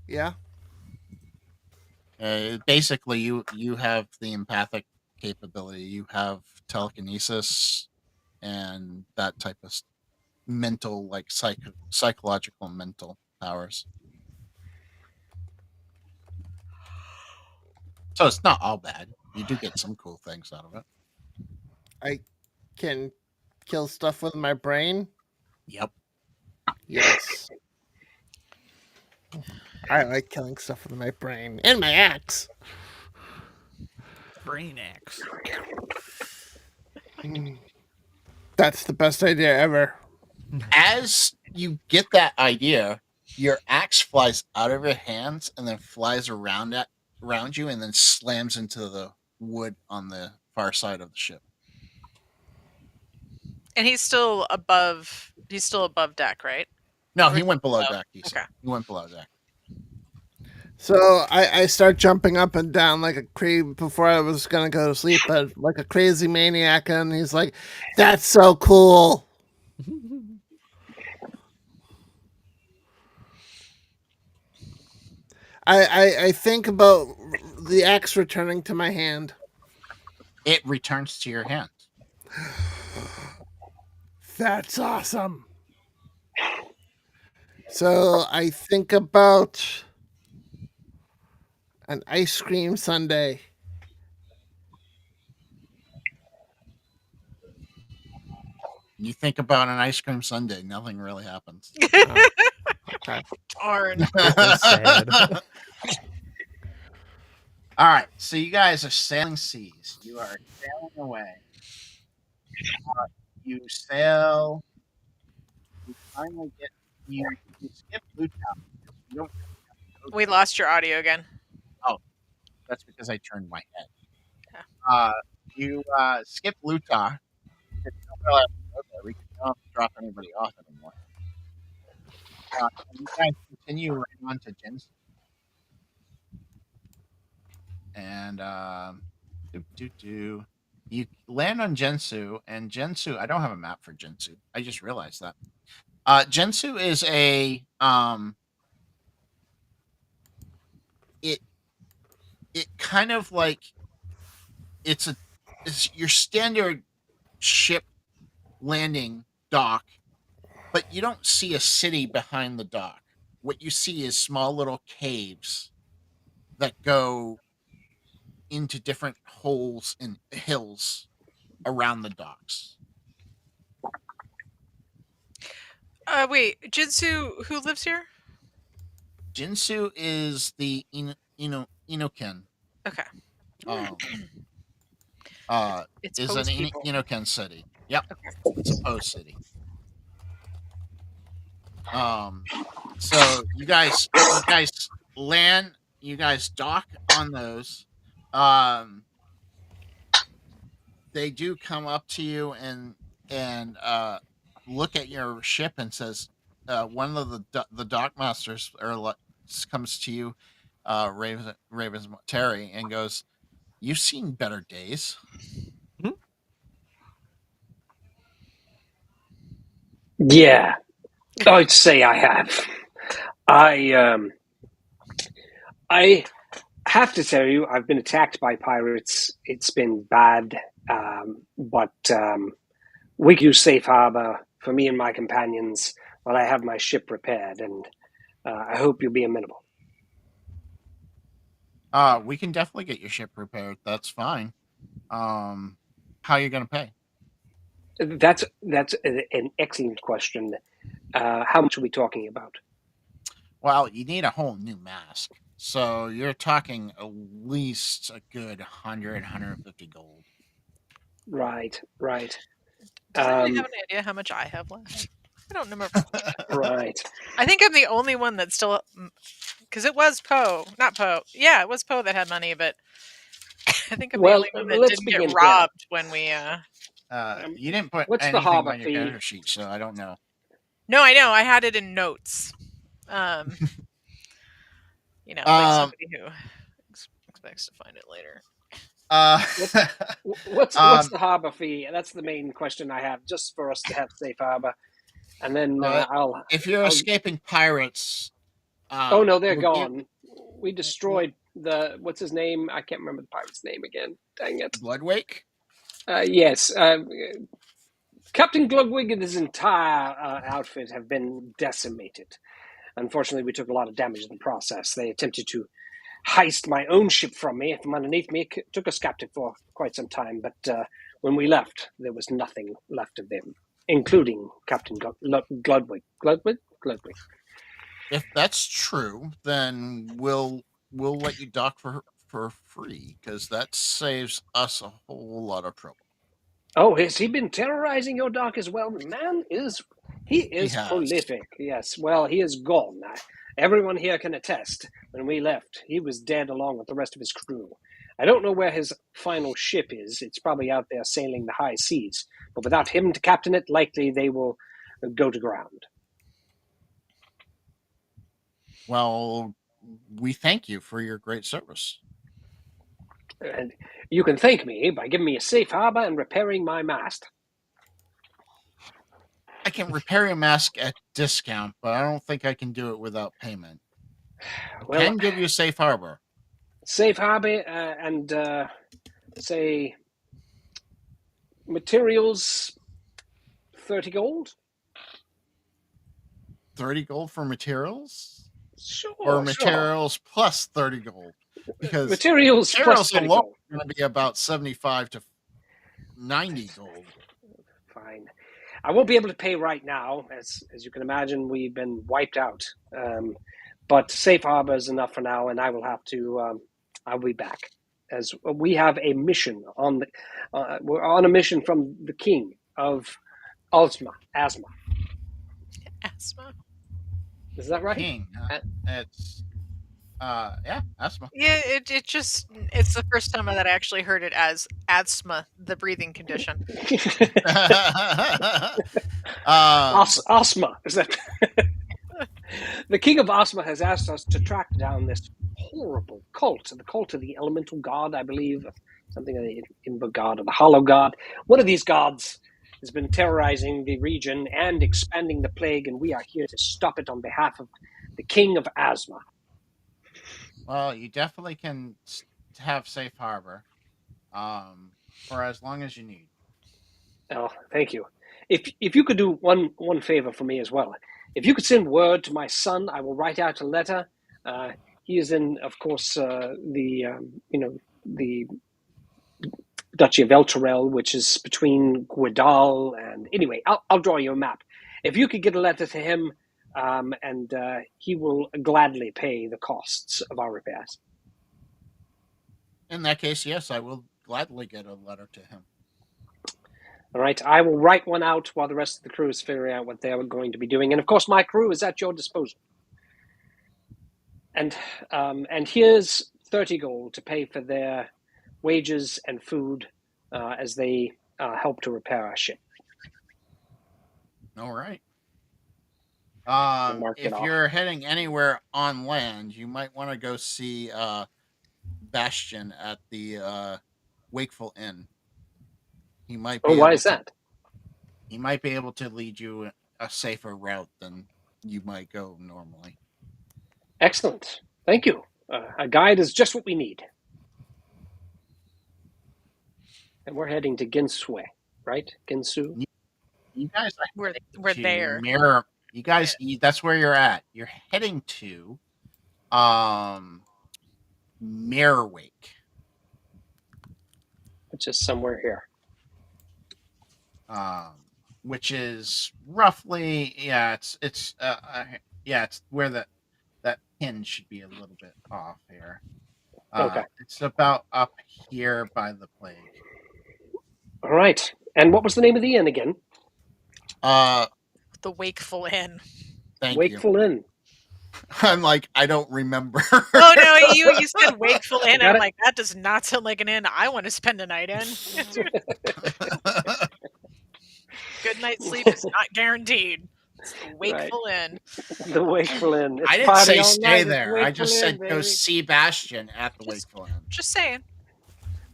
Yeah. Basically, you have the empathic capability. You have telekinesis and that type of mental, like psychological mental powers. So it's not all bad. You do get some cool things out of it. I can kill stuff with my brain. Yep. Yes. I like killing stuff with my brain and my axe. Brain axe. That's the best idea ever. As you get that idea, your axe flies out of your hands and then flies around you and then slams into the wood on the far side of the ship. And he's still above deck, right? No, he went below deck. Okay. He went below deck. So I start jumping up and down like a crazy before I was gonna go to sleep, but like a crazy maniac, and he's like, "That's so cool." I think about the axe returning to my hand. it returns to your hand. That's awesome. So I think about an ice cream sundae. You think about an ice cream sundae, nothing really happens. Oh, okay. Darn. That's sad. All right, so you guys are sailing seas. You are sailing away. You sail. You finally get. You skip Blue Town. You don't. We lost your audio again. That's because I turned my head. Yeah. You skip Lutah. You don't realize, okay, we don't have to drop anybody off anymore. And you guys continue right on to Jinsu. And you land on Jinsu, and Jinsu. I don't have a map for Jinsu. I just realized that. Jinsu is a it kind of like it's your standard ship landing dock, but you don't see a city behind the dock. What you see is small little caves that go into different holes and hills around the docks. Wait, Jinsu, who lives here? Jinsu is the Inoken. Okay. It's Is an Poe's people. Inoken city. Yep, it's a Poe city. So you guys land, you guys dock on those. They do come up to you and look at your ship and says, one of the dock masters comes to you, Ravens Terry, and goes, "You've seen better days." Yeah, I'd say I have. I have to tell you, I've been attacked by pirates. It's been bad, but we use safe harbor for me and my companions while I have my ship repaired, and I hope you'll be amenable. We can definitely get your ship repaired. That's fine. How are you going to pay? That's an excellent question. How much are we talking about? Well, you need a whole new mask. So you're talking at least a good 150 gold. Right. Does anybody have any idea how much I have left? I don't remember. Right. I think I'm the only one that's still, because it was Poe, not Poe. Yeah, it was Poe that had money, but I think I'm the only one that let's didn't begin get robbed when we. You didn't put what's the anything harbor on your fee? character sheet, so I don't know. No, I know. I had it in notes. Like somebody who expects to find it later. What's the harbor fee? That's the main question I have, just for us to have safe harbor, and then if you're escaping pirates, oh no, they're gone. We destroyed what's his name? I can't remember the pirate's name again. Dang it. Bloodwake? Yes. Captain Glugwig and his entire outfit have been decimated. Unfortunately, we took a lot of damage in the process. They attempted to heist my own ship from me, from underneath me. It took us captive for quite some time, but when we left, there was nothing left of them, including Captain Gludwig. Gludwig. If that's true, then we'll let you dock for free, because that saves us a whole lot of trouble. Oh, has he been terrorizing your dock as well? Man, he is has. prolific. Yes, well, he is gone. Everyone here can attest. When we left, he was dead along with the rest of his crew. I don't know where his final ship is. It's probably out there sailing the high seas. But without him to captain it, likely they will go to ground. Well, we thank you for your great service. And you can thank me by giving me a safe harbor and repairing my mast. I can repair your mask at discount, but I don't think I can do it without payment. I can give you a safe harbor. Safe harbor and say Materials, 30 gold. 30 gold for materials? Sure. Or materials plus 30 gold? Because materials plus 30 alone gold. are going to be about 75 to 90 gold. Fine. I won't be able to pay right now. As you can imagine, we've been wiped out. But safe harbor is enough for now, and I will have to. I'll be back, as we have a mission on the. We're on a mission from the king of Asma. Asthma. Is that right? King. It's yeah, asthma. Yeah, it's the first time that I actually heard it as asthma, the breathing condition. Asma. Is that the king of Asma has asked us to track down this horrible cult, the cult of the elemental god, I believe, something of the Inver god or the hollow god. One of these gods has been terrorizing the region and expanding the plague, and we are here to stop it on behalf of the king of Asma. Well, you definitely can have safe harbor, for as long as you need. Oh, thank you. If you could do one favor for me as well, if you could send word to my son, I will write out a letter. He is in, of course, the Duchy of Elturel, which is between Guadal and. Anyway, I'll draw you a map. If you could get a letter to him. And he will gladly pay the costs of our repairs. In that case, yes, I will gladly get a letter to him. All right, I will write one out while the rest of the crew is figuring out what they are going to be doing. And of course, my crew is at your disposal. And here's 30 gold to pay for their wages and food as they help to repair our ship. All right. Mark it If off. you're heading anywhere on land, you might want to go see Bastion at the Wakeful Inn. He might be why is that? He might be able to lead you a safer route than you might go normally. Excellent. Thank you. A guide is just what we need. And we're heading to Ginsue, right? Ginsu? You guys, We're there. Mirror. You guys, that's where you're at. You're heading to Mirrorwake, Which is somewhere here. which is roughly it's where that pin should be a little bit off here. Okay. It's about up here by the plague. All right. And what was the name of the inn again? The Wakeful Inn. Thank Wakeful you. Inn. I'm like, I don't remember. Oh no, you said Wakeful Inn. Got I'm it? like, that does not sound like an inn I want to spend a night in. Good night's sleep is not guaranteed. It's the Wakeful Inn. The Wakeful Inn. It's I didn't party say all stay night at there. I Wakeful just Inn, said go baby. see Bastion at the Wakeful Inn. Just saying.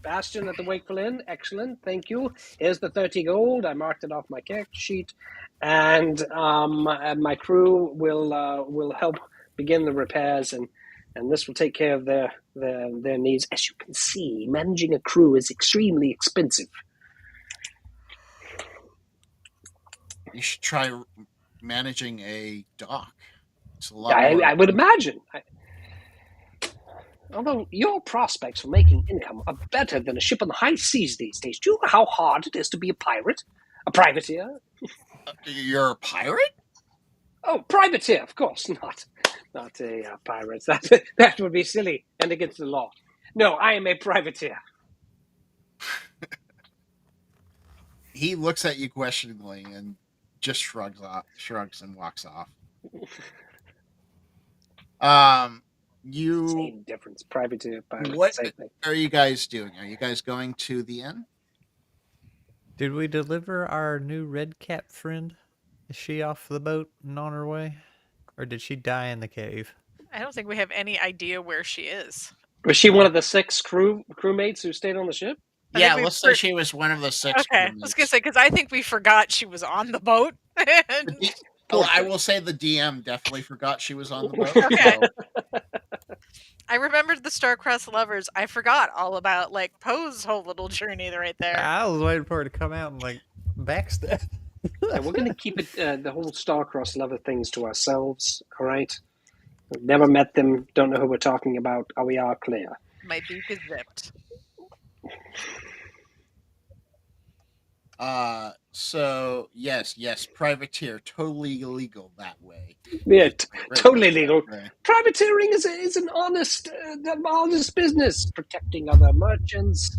Bastion at the Wakeful Inn. Excellent. Thank you. Here's the 30 gold. I marked it off my character sheet. And my crew will help begin the repairs, and this will take care of their needs. As you can see, managing a crew is extremely expensive. You should try managing a dock. It's a lot. I would imagine. Although your prospects for making income are better than a ship on the high seas these days. Do you know how hard it is to be a pirate? A privateer? You're a pirate? Oh, privateer, of course, not a pirate. That would be silly and against the law. No, I am a privateer. He looks at you questioningly and just shrugs and walks off. Same difference. Privateer, pirate, What same thing. are you guys doing? Are you guys going to the inn? Did we deliver our new red cap friend? Is she off the boat and on her way? Or did she die in the cave? I don't think we have any idea where she is. Was she one of the 6 crewmates who stayed on the ship? I Yeah, think let's say she was one of the 6. Okay, I was gonna say because I think we forgot she was on the boat. Well, I will say the DM definitely forgot she was on the boat. Okay. So I remembered the star-crossed lovers. I forgot all about like Poe's whole little journey right there. I was waiting for her to come out and like backstab. Yeah, we're going to keep it the whole star-crossed lover things to ourselves. All right. We've never met them. Don't know who we're talking about. We are clear. My beak is zipped. So yes, privateer, totally illegal that way. Yeah, It's very totally much that legal. way. Privateering is an honest business, protecting other merchants.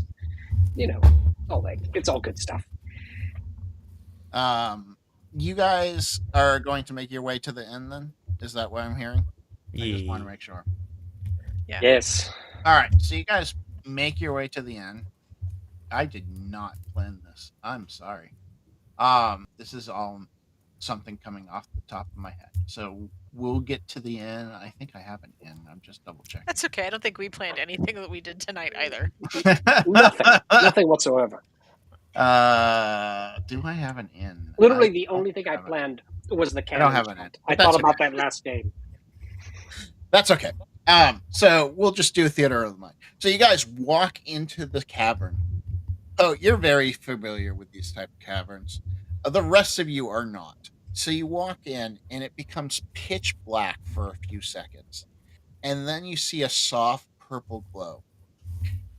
You know, it's all good stuff. You guys are going to make your way to the inn then? Is that what I'm hearing? I just want to make sure. Yeah. Yes. All right, so you guys make your way to the inn. I did not plan this. I'm sorry. This is all something coming off the top of my head. So we'll get to the inn. I think I have an inn. I'm just double checking. That's okay. I don't think we planned anything that we did tonight either. Nothing whatsoever. Do I have an inn? Literally, the only thing I have an planned was the I cannon. don't have an inn. I but that's thought about okay. that last game. That's okay. So we'll just do a theater of the mind. So you guys walk into the cavern. Oh, you're very familiar with these type of caverns. The rest of you are not. So you walk in, and it becomes pitch black for a few seconds, and then you see a soft purple glow.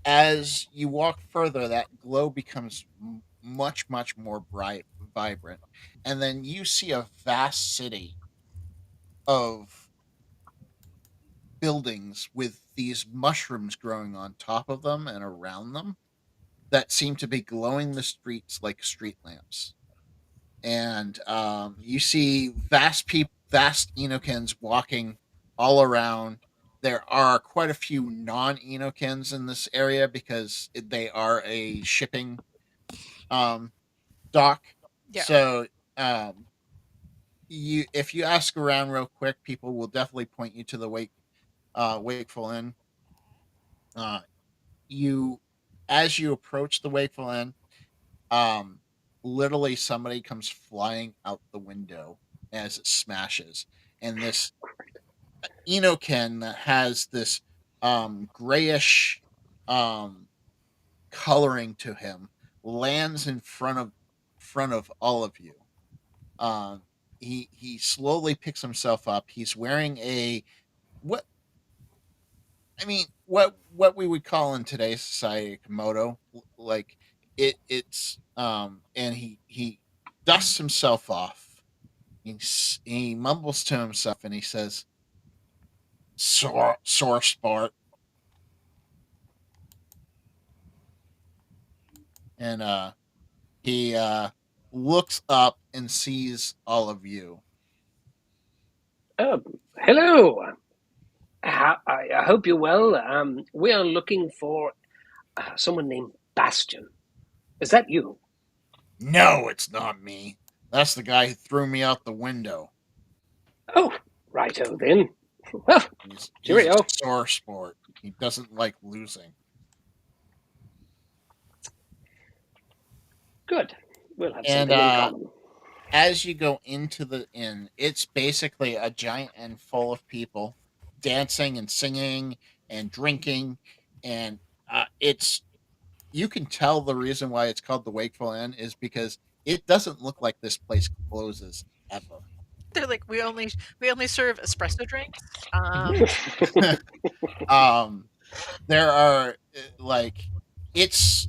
As you walk further, that glow becomes much, much more bright, vibrant, and then you see a vast city of buildings with these mushrooms growing on top of them and around them that seem to be glowing the streets like street lamps. And you see vast Enokins walking all around. There are quite a few non-Enokins in this area because they are a shipping dock. Yeah. So if you ask around real quick, people will definitely point you to the Wakeful Inn. You As you approach the Wakeful Inn, um, literally somebody comes flying out the window as it smashes, and this Enokin that has this grayish um coloring to him lands in front of all of you. Um, he slowly picks himself up. He's wearing a what what we would call in today's society a komodo. Like it's and he dusts himself off. He mumbles to himself and he says, "Sore sport." And he looks up and sees all of you. Oh, hello. I hope you're well. We are looking for someone named Bastion. Is that you? No, it's not me. That's the guy who threw me out the window. Oh, righto then. Well, He's a cheerio. sore sport. He doesn't like losing. Good. We'll have And something in common. as you go into the inn, it's basically a giant inn full of people dancing and singing and drinking, and it's you can tell the reason why it's called the Wakeful Inn is because it doesn't look like this place closes ever. They're like, we only serve espresso drinks. There are like it's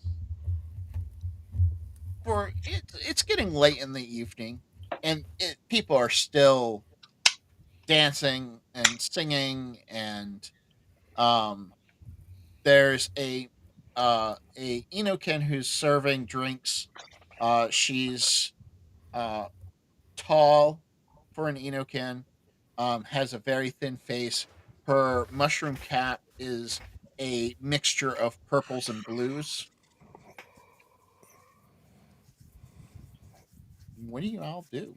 it's getting late in the evening, and people are still dancing and singing, and um, there's a Enokin who's serving drinks. She's uh, tall for an Enokin, has a very thin face. Her mushroom cap is a mixture of purples and blues. What do you all do?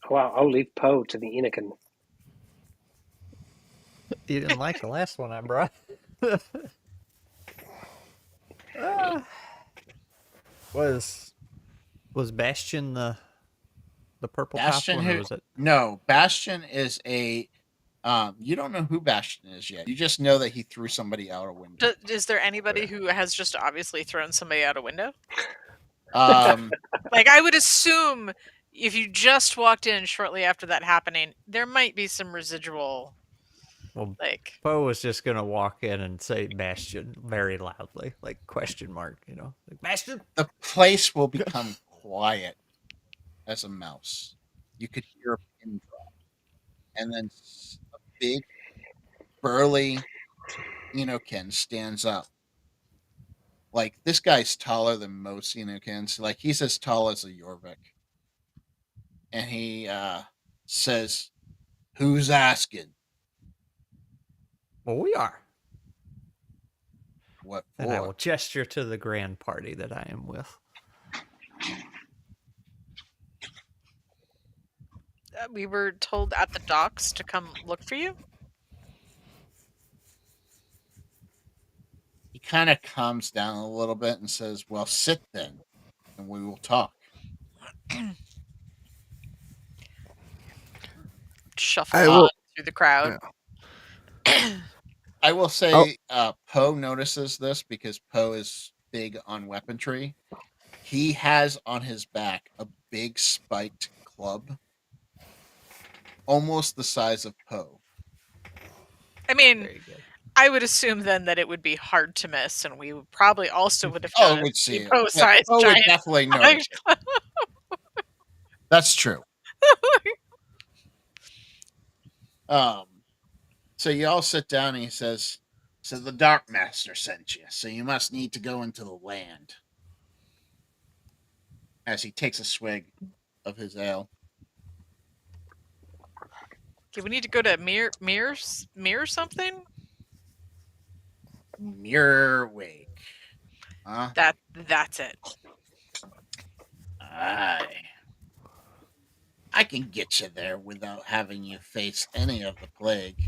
Well, I'll leave Poe to the Enokin. You didn't like the last one I brought. Was Bastion the purple top Bastion one, or who? was it? No, Bastion is a You don't know who Bastion is yet. You just know that he threw somebody out a window. Is there anybody who has just obviously thrown somebody out a window? Like I would assume if you just walked in shortly after that happening, there might be some residual. Well, Like, Poe was just gonna walk in and say Bastion very loudly, like question mark, like Bastion. the place will become quiet as a mouse. You could hear a pin drop, and then a big, burly Enokin stands up. Like, this guy's taller than most Enokins. Like, he's as tall as a Jorvik. And he says, "Who's asking?" Well, we are. What And I will for? gesture to the grand party that I am with. we were told at the docks to come look for you. He kind of calms down a little bit and says, "Well, sit then, and we will talk." Shuffle I will- on through the crowd. I will say Poe notices this because Poe is big on weaponry. He has on his back a big spiked club, almost the size of Poe. I mean, Very good. I would assume then that it would be hard to miss, and we probably also would have Oh, noticed would see the it. Poe-sized Poe would giant. definitely notice it. That's true. So you all sit down and he says, "So the Dark Master sent you, so you must need to go into the land." As he takes a swig of his ale. Okay, we need to go to mirror something. Mirror Wake. Huh? That's it. Aye. I can get you there without having you face any of the plague.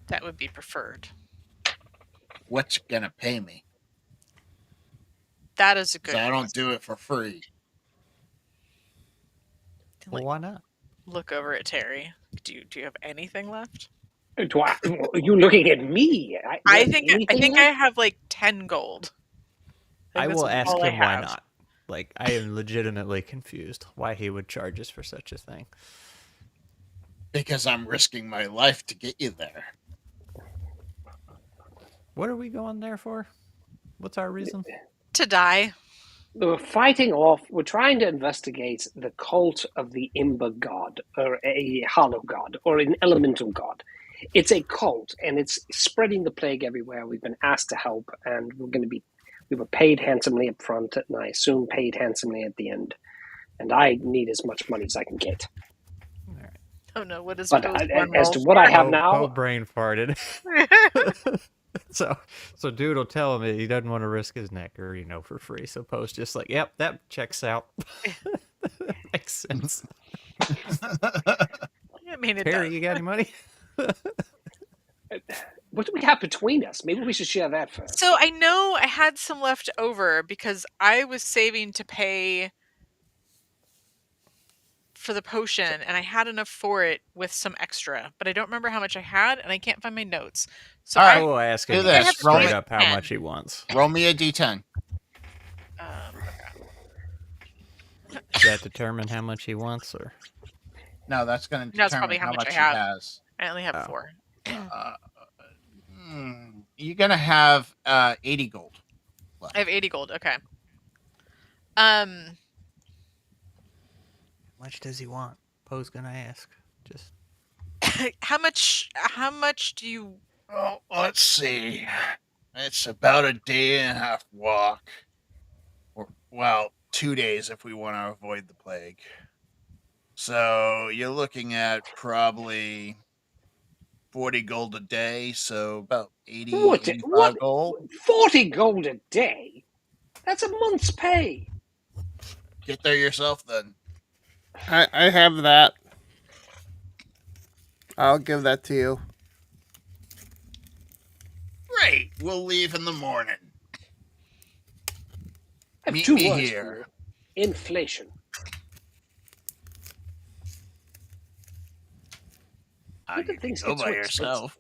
That would be preferred. What you gonna pay me? That is a 'Cause good. I don't do it for free. Well, why not? Look over at Terry. Do you have anything left? Are you looking at me? I think I have like 10 gold. I think will that's ask all I him why have. not. Like, I am legitimately confused why he would charge us for such a thing. Because I'm risking my life to get you there. What are we going there for? What's our reason? To die. We're fighting off. We're trying to investigate the cult of the Ember God, or a hollow god, or an elemental god. It's a cult, and it's spreading the plague everywhere. We've been asked to help, and we were paid handsomely up front, and I assume paid handsomely at the end. And I need as much money as I can get. Oh no, what is But Poe's as one to roll what I for? have Poe now, brain farted. So dude will tell him he doesn't want to risk his neck or for free. So Poe's just like, yep, that checks out. Makes sense. I mean, it Terry, does. you got any money? what do we have between us? Maybe we should share that first. So I know I had some left over because I was saving to pay for the potion, and I had enough for it with some extra, but I don't remember how much I had, and I can't find my notes. So All I right, will ask do him this. straight Roll up how much he wants. Roll me a d10. Does that determine how much he wants, or? No, that's going to No, it's determine probably how how much much I he have. has. I only have Oh. 4. You're going to have 80 gold. I have 80 gold. Okay. How much does he want? Poe's gonna ask. Just How much do you? Oh, let's see. It's about a day and a half walk. Or, well, 2 days if we want to avoid the plague. So you're looking at probably 40 gold a day, so about 80, What? 85 gold. 40 gold a day? That's a month's pay. Get there yourself then. I have that. I'll give that to you. Great. We'll leave in the morning. I have Meet 2 me words here. for you. Inflation. When do You can things go get so by expensive? yourself.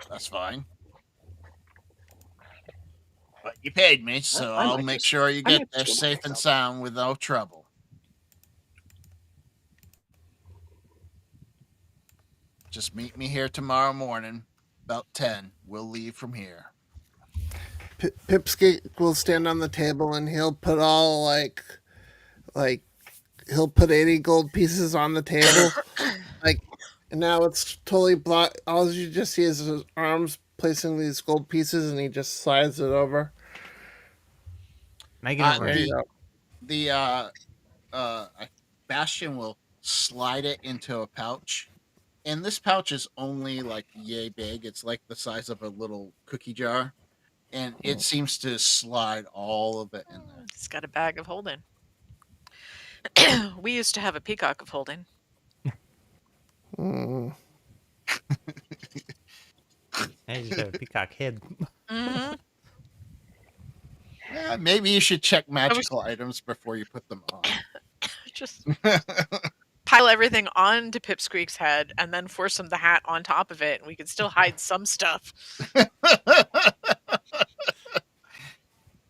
That's fine. But you paid me, so I I'll might make just- sure you I get might there just go by safe and myself. sound with no trouble. Just meet me here tomorrow morning, about 10. We'll leave from here. Pipsqueak will stand on the table and he'll put all like he'll put 80 gold pieces on the table. Like, and now it's totally blocked. All you just see is his arms placing these gold pieces, and he just slides it over. Making it There you rain. go. The Bastion will slide it into a pouch, and this pouch is only like yay big. It's like the size of a little cookie jar, and it seems to slide all of it in there. It's got a bag of holding. We used to have a peacock of holding. Mm. Now you just have a peacock head. Mm-hmm. Maybe you should check wish- magical items before you put them on. Just pile everything onto Pipsqueak's head and then force him the hat on top of it, and we could still hide some stuff.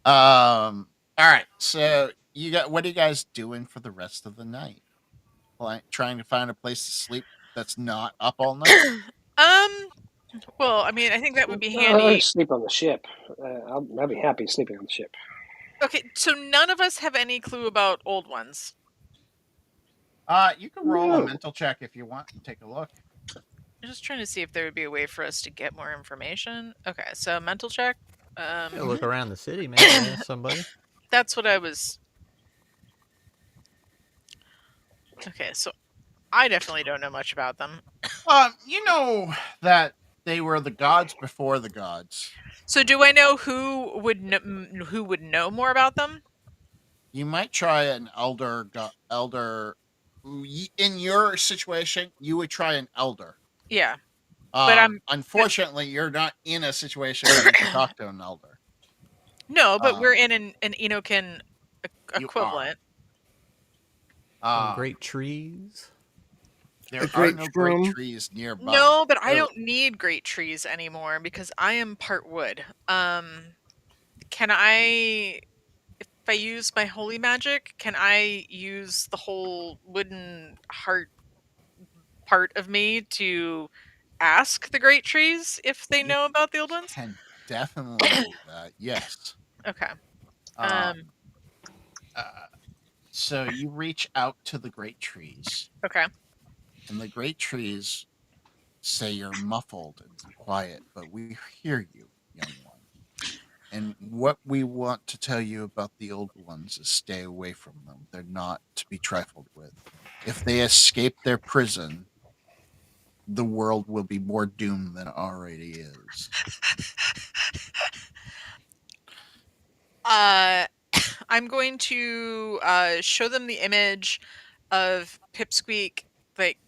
All right. So what are you guys doing for the rest of the night? Like trying to find a place to sleep that's not up all night? Well, I mean, I think that would be I'll handy. sleep on the ship. I'll be happy sleeping on the ship. Okay, so none of us have any clue about old ones. You can roll a No. mental check if you want and take a look. I'm just trying to see if there would be a way for us to get more information. Okay, so mental check. Yeah, look around the city, maybe ask somebody. That's what I was. Okay, so I definitely don't know much about them. You know that they were the gods before the gods. So do I know who would know more about them? You might try an elder. In your situation, you would try an elder. Yeah, but Unfortunately, you're not in a situation where you can talk to an elder. no, but we're Um, in an Enokin You equivalent. Some are. great trees. There A are great no great shroom. trees nearby. No, but I Oh, don't need great trees anymore because I am part wood. Can I, if I use my holy magic, can I use the whole wooden heart part of me to ask the great trees if they You know about the old ones? can definitely do that. Yes. Okay. Um. Uh, so you reach out to the great trees, Okay. and the great trees say you're muffled and quiet, but we hear you, young one. And what we want to tell you about the old ones is stay away from them. They're not to be trifled with. If they escape their prison, the world will be more doomed than it already is. I'm going to show them the image of Pipsqueak like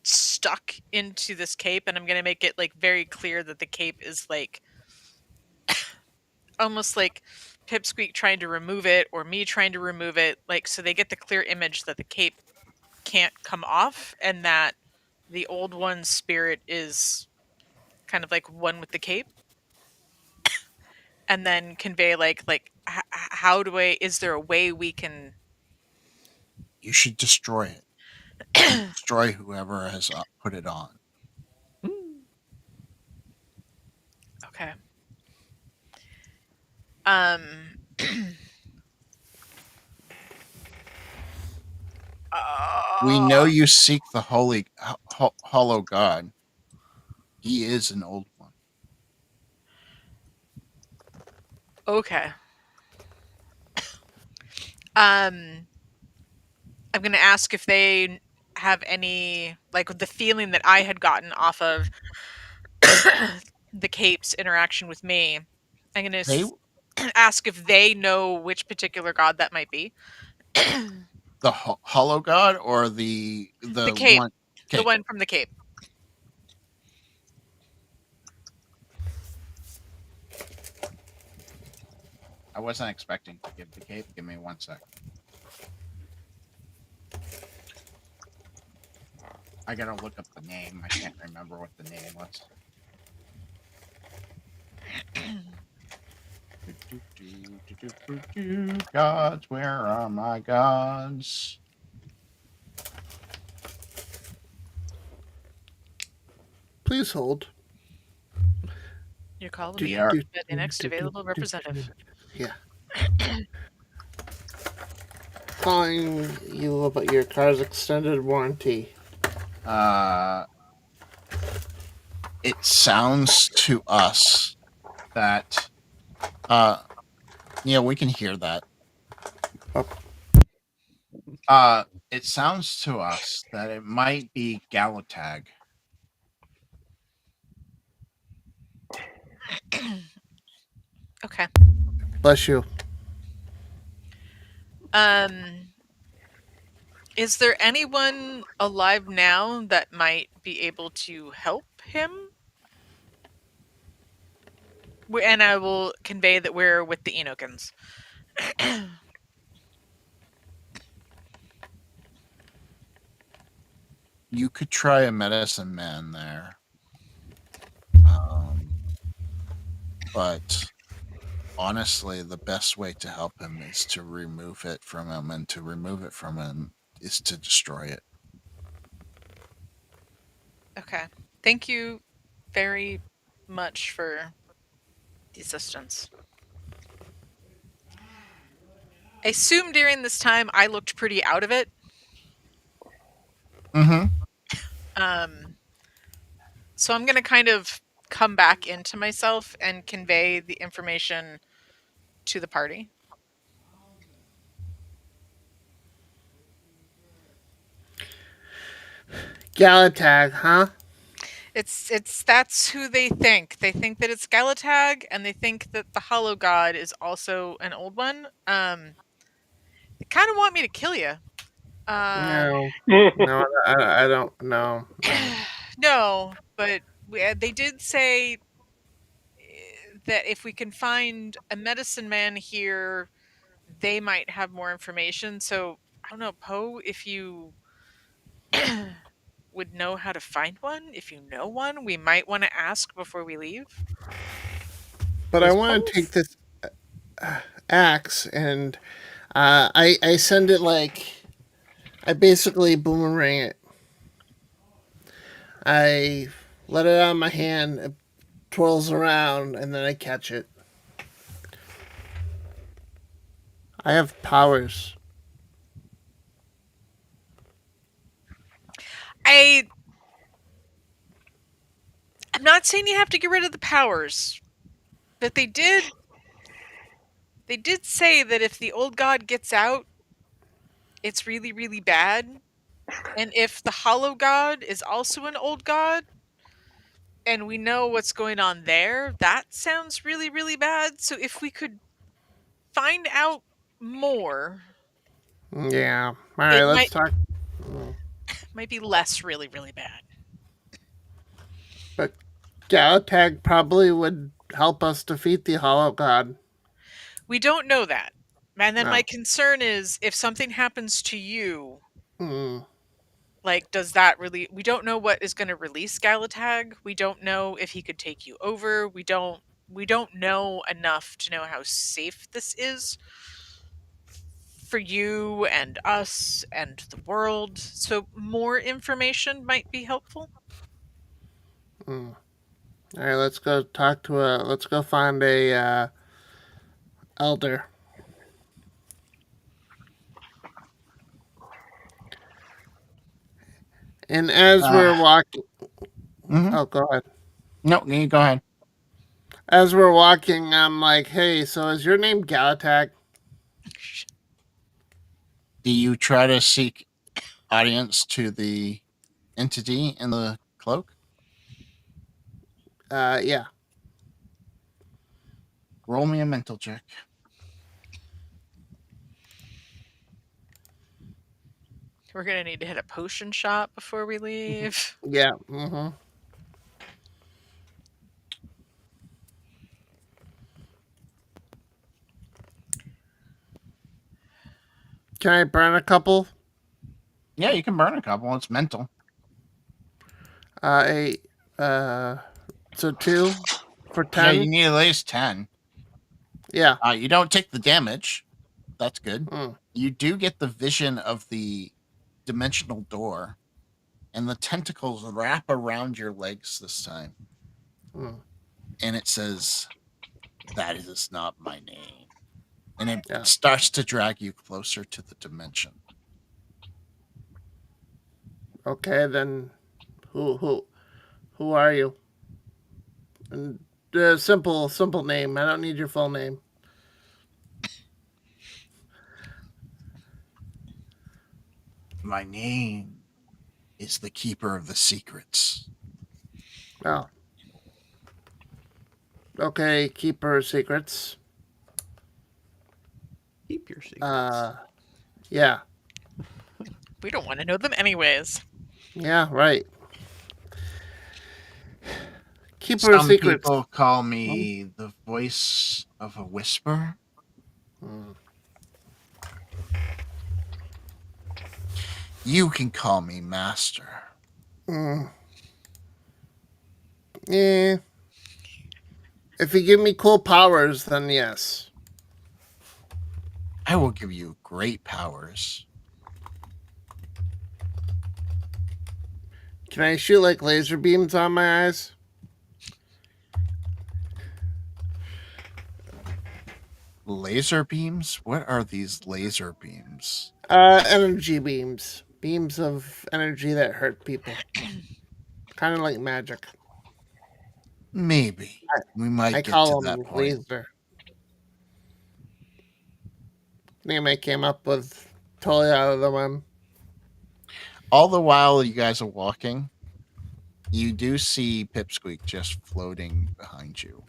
stuck into this cape, and I'm going to make it like very clear that the cape is like almost like Pipsqueak trying to remove it or me trying to remove it, like so they get the clear image that the cape can't come off and that the old one's spirit is kind of like one with the cape. And then convey how do I, is there a way we can You should destroy it. Destroy whoever has put it on. Okay. Um We know you seek the holy, hollow god. He is an old one. Okay. I'm going to ask if they have any, like the feeling that I had gotten off of the cape's interaction with me. I'm going They, to ask if they know which particular god that might be. the hollow god, or the cape. one, The one from the cape. I wasn't expecting to give the cape. Give me 1 second. I gotta look up the name. I can't remember what the name was. Gods, where are my gods? Please hold. Your call will Do, be are- answered by the next available representative. Yeah. Calling you about your car's extended warranty. It sounds to us that yeah, we can hear that. It sounds to us that it might be Galatag. Okay. Bless you. Is there anyone alive now that might be able to help him? And I will convey that we're with the Enokins. You could try a medicine man there. But honestly, the best way to help him is to remove it from him, and to remove it from him is to destroy it. Okay. Thank you very much for the assistance. I assume during this time I looked pretty out of it. Mm-hmm. So I'm going to kind of come back into myself and convey the information to the party. Galatag, huh? That's who they think. They think that it's Galatag, and they think that the Hollow God is also an old one. They kind of want me to kill you. No. No, I don't. No. No, but they did say that if we can find a medicine man here, they might have more information. So I don't know, Poe, if you would know how to find one, if you know one, we might want to ask before we leave. But I want to take this axe and I send it like I basically boomerang it. I let it out of my hand, it twirls around, and then I catch it. I have powers. I'm not saying you have to get rid of the powers, but they did say that if the old god gets out, it's really, really bad. And if the hollow god is also an old god, and we know what's going on there, that sounds really, really bad. So if we could find out more, Yeah. All right, it let's talk. might be less really, really bad. But Galatag probably would help us defeat the Hollow God. We don't know that. And then No. my concern is if something happens to you, Mm. like, does that really... We don't know what is going to release Galatag. We don't know if he could take you over. We don't know enough to know how safe this is for you and us and the world. So more information might be helpful. Mm. All right, let's go talk to a. Let's go find a elder. And as we're walking, Mm-hmm. oh, go ahead. No, you go ahead. As we're walking, I'm like, "Hey, so is your name Galatag?" Do you try to seek audience to the entity in the cloak? Yeah. Roll me a mental check. We're going to need to hit a potion shop before we leave. Yeah. Mm-hmm. Can I burn a couple? Yeah, you can burn a couple. It's mental. 8. So 2 for Yeah, 10. you need at least 10. Yeah. You don't take the damage. That's good. Mm. You do get the vision of the dimensional door, and the tentacles wrap around your legs this time. Mm. And it says, "That is not my name." And it Yeah. starts to drag you closer to the dimension. Okay, then who are you? And simple name. I don't need your full name. My name is the Keeper of the Secrets. Oh. Okay, keeper secrets. Keep your secrets. Yeah. We don't want to know them anyways. Yeah, right. Keeper of Some secrets. people call me the voice of a whisper. Mm. You can call me Master. Mm. Yeah. If you give me cool powers, then yes. I will give you great powers. Can I shoot like laser beams on my eyes? Laser beams? What are these laser beams? Energy beams. Beams of energy that hurt people. Kind of like magic. Maybe. We might I get to call that them point. laser. Name I came up with totally out of the whim. All the while you guys are walking, you do see Pipsqueak just floating behind you.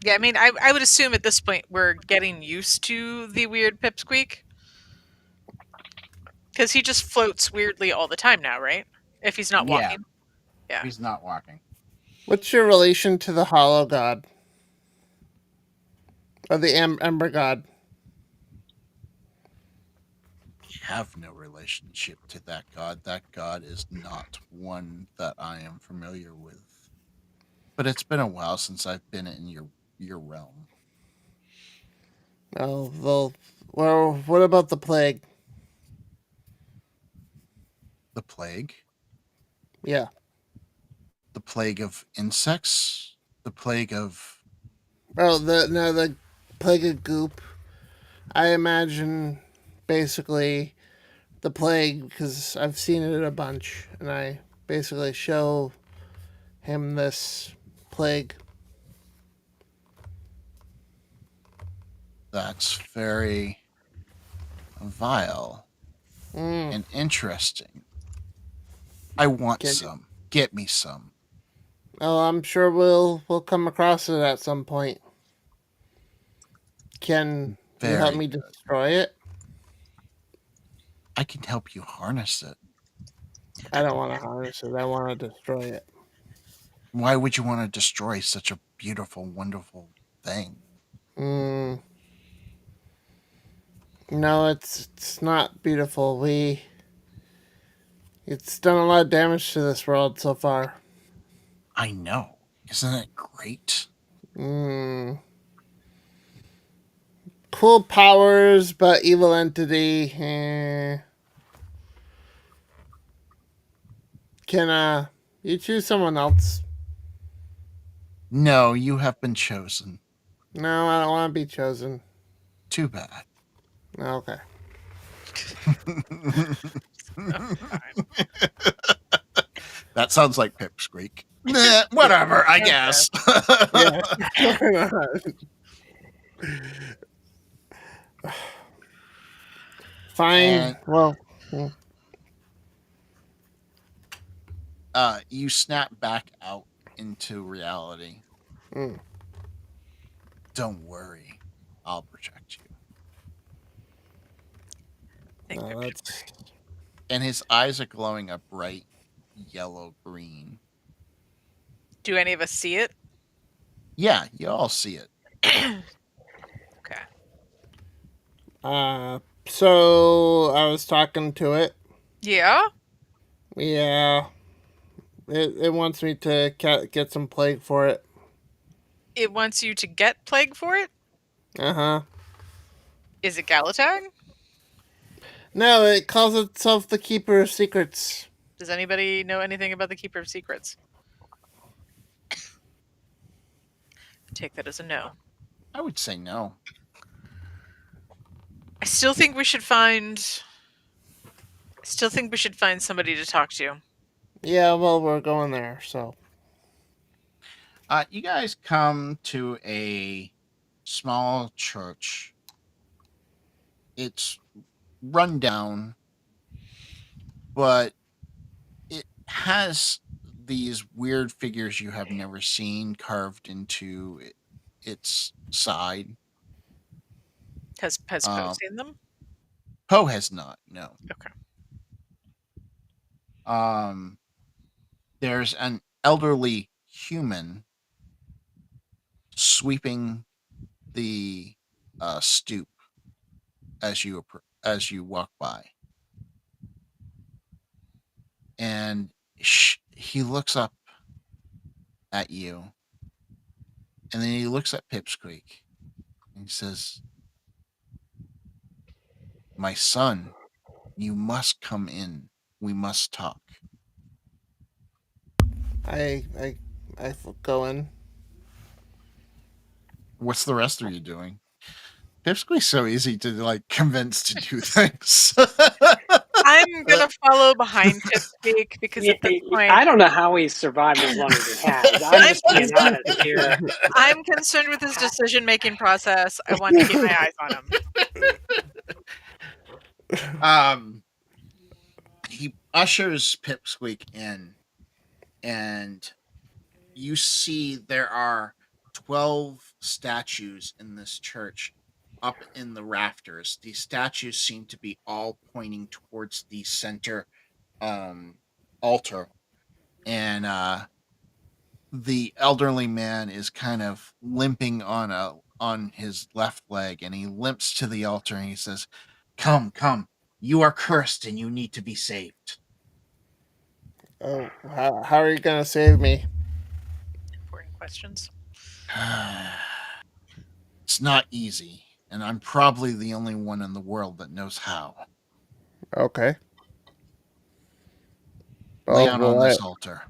Yeah, I mean, I would assume at this point we're getting used to the weird pipsqueak. Because he just floats weirdly all the time now, right? If he's not Yeah. walking. Yeah. He's not walking. What's your relation to the Hollow God? Or the Ember God? Have no relationship to that god. That god is not one that I am familiar with. But it's been a while since I've been in your realm. Oh, well, what about the plague? The plague? Yeah. The plague of insects? The plague of Oh, the plague of goop. I imagine basically the plague because I've seen it a bunch, and I basically show him this plague. that's very vile Mm. and interesting. I want Can- some. Get me some. Oh, I'm sure we'll come across it at some point. Can you help Very me good. destroy it? I can help you harness it. I don't want to harness it. I want to destroy it. Why would you want to destroy such a beautiful, wonderful thing? Mm. No, it's not beautiful. It's done a lot of damage to this world so far. I know. Isn't it great? Mm. Cool powers, but evil entity. Can you choose someone else? No, you have been chosen. No, I don't want to be chosen. Too bad. Okay. That sounds like Pipsqueak. Nah, whatever, I Okay. guess. Yeah. Fine. And- Well, You snap back out into reality. Mm. Don't worry. I'll protect you. Think no, they're that's And his eyes are glowing a bright yellow green. Do any of us see it? Yeah, you all see it. Okay. So I was talking to it. Yeah? Yeah. It wants me to get some plague for it. It wants you to get plague for it? Uh-huh. Is it Galatag? No, it calls itself the Keeper of Secrets. Does anybody know anything about the Keeper of Secrets? Take that as a no. I would say no. I still think we should find somebody to talk to. Yeah, well, we're going there, so. You guys come to a small church. It's run down, but it has these weird figures you have never seen carved into its side. Has Poe seen them? Poe has not, no. Okay. There's an elderly human sweeping the stoop as you walk by, and he looks up at you, and then he looks at Pipsqueak, and he says, "My son, you must come in. We must talk." I go in. What's the rest of you doing? Pipsqueak's so easy to convince to do things. I'm gonna follow behind Pipsqueak because at this point I don't know how he survived as long as he has. I'm just being honest here. I'm concerned with his decision-making process. I want to keep my eyes on him. He ushers Pipsqueak in, and you see there are 12 statues in this church up in the rafters. These statues seem to be all pointing towards the center altar, and the elderly man is kind of limping on his left leg, and he limps to the altar and he says, "Come, come, you are cursed and you need to be saved." Oh, how are you gonna save me? Important questions. It's not easy, and I'm probably the only one in the world that knows how. Okay. Lay on this altar.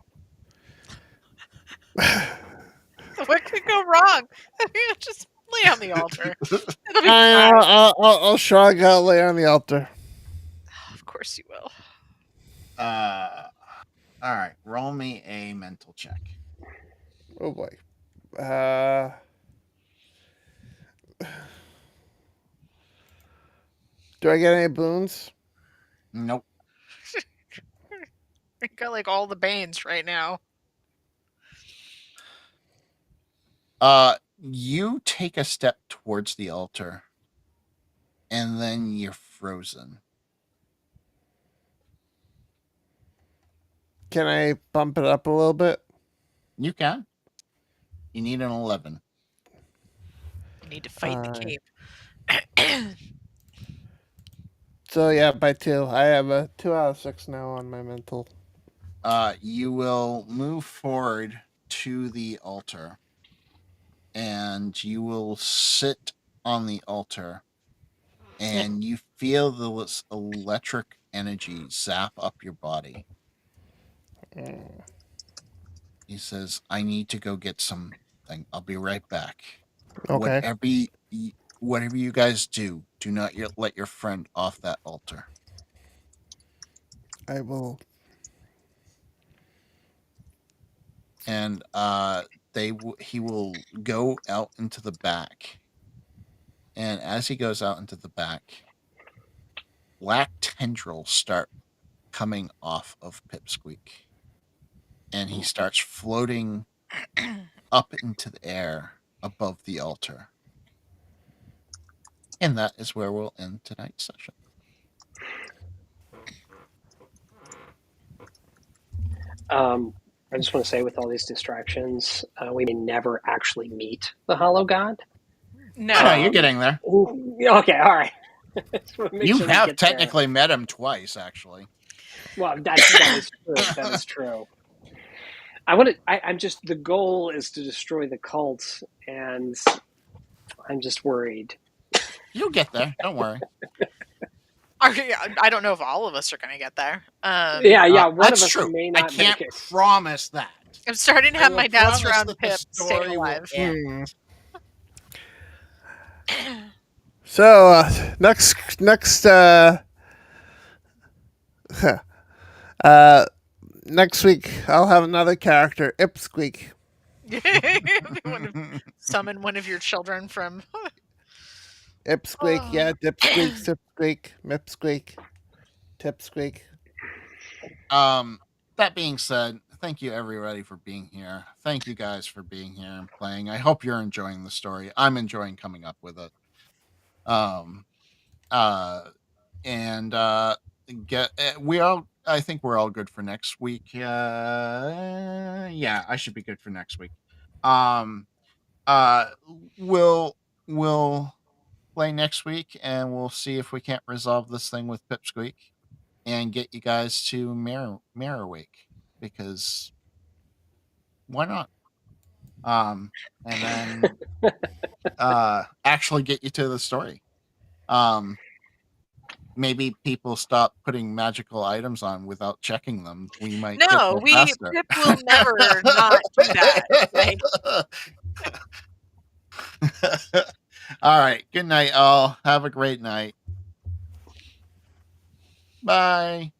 What could go wrong? Just lay on the altar. It'll be I'll shrug. I'll lay on the altar. Of course you will. All right, roll me a mental check. Oh boy. Do I get any boons? Nope. We got all the Banes right now. You take a step towards the altar, and then you're frozen. Can I bump it up a little bit? You can. You need an 11. You need to fight the cape. So yeah, by 2. I have a 2 out of 6 now on my mental. You will move forward to the altar, and you will sit on the altar, and you feel this electric energy zap up your body. He says, "I need to go get something. I'll be right back." Okay. Whatever you guys do not let your friend off that altar. I will. And he will go out into the back. And as he goes out into the back, black tendrils start coming off of Pipsqueak. And he starts floating up into the air above the altar. And that is where we'll end tonight's session. I just want to say, with all these distractions, we may never actually meet the Hollow God. No, You're getting there. Okay, all right. You have technically met him twice, actually. Well, that is true. That is true. I'm just, the goal is to destroy the cult, and I'm just worried. You'll get there. Don't worry. I don't know if all of us are going to get there. Yeah, one of That's us true. may I not can't make it. promise that. I'm starting to I have will my doubts promise around that the Pip staying story will alive. end. So next next week I'll have another character, Ipsqueak. Summon one of your children from. Ipsqueak, yeah, Dipsqueak, Sipsqueak, Mipsqueak, Tipsqueak. That being said, thank you everybody for being here. Thank you guys for being here and playing. I hope you're enjoying the story. I'm enjoying coming up with it. And I think we're all good for next week. Yeah, I should be good for next week. Uh we'll play next week and we'll see if we can't resolve this thing with Pipsqueak and get you guys to Mirror Week, because why not? And then actually get you to the story. Maybe people stop putting magical items on without checking them. We might get No, there faster. Pip will never not do that. Like, All right. Good night, all. Have a great night. Bye.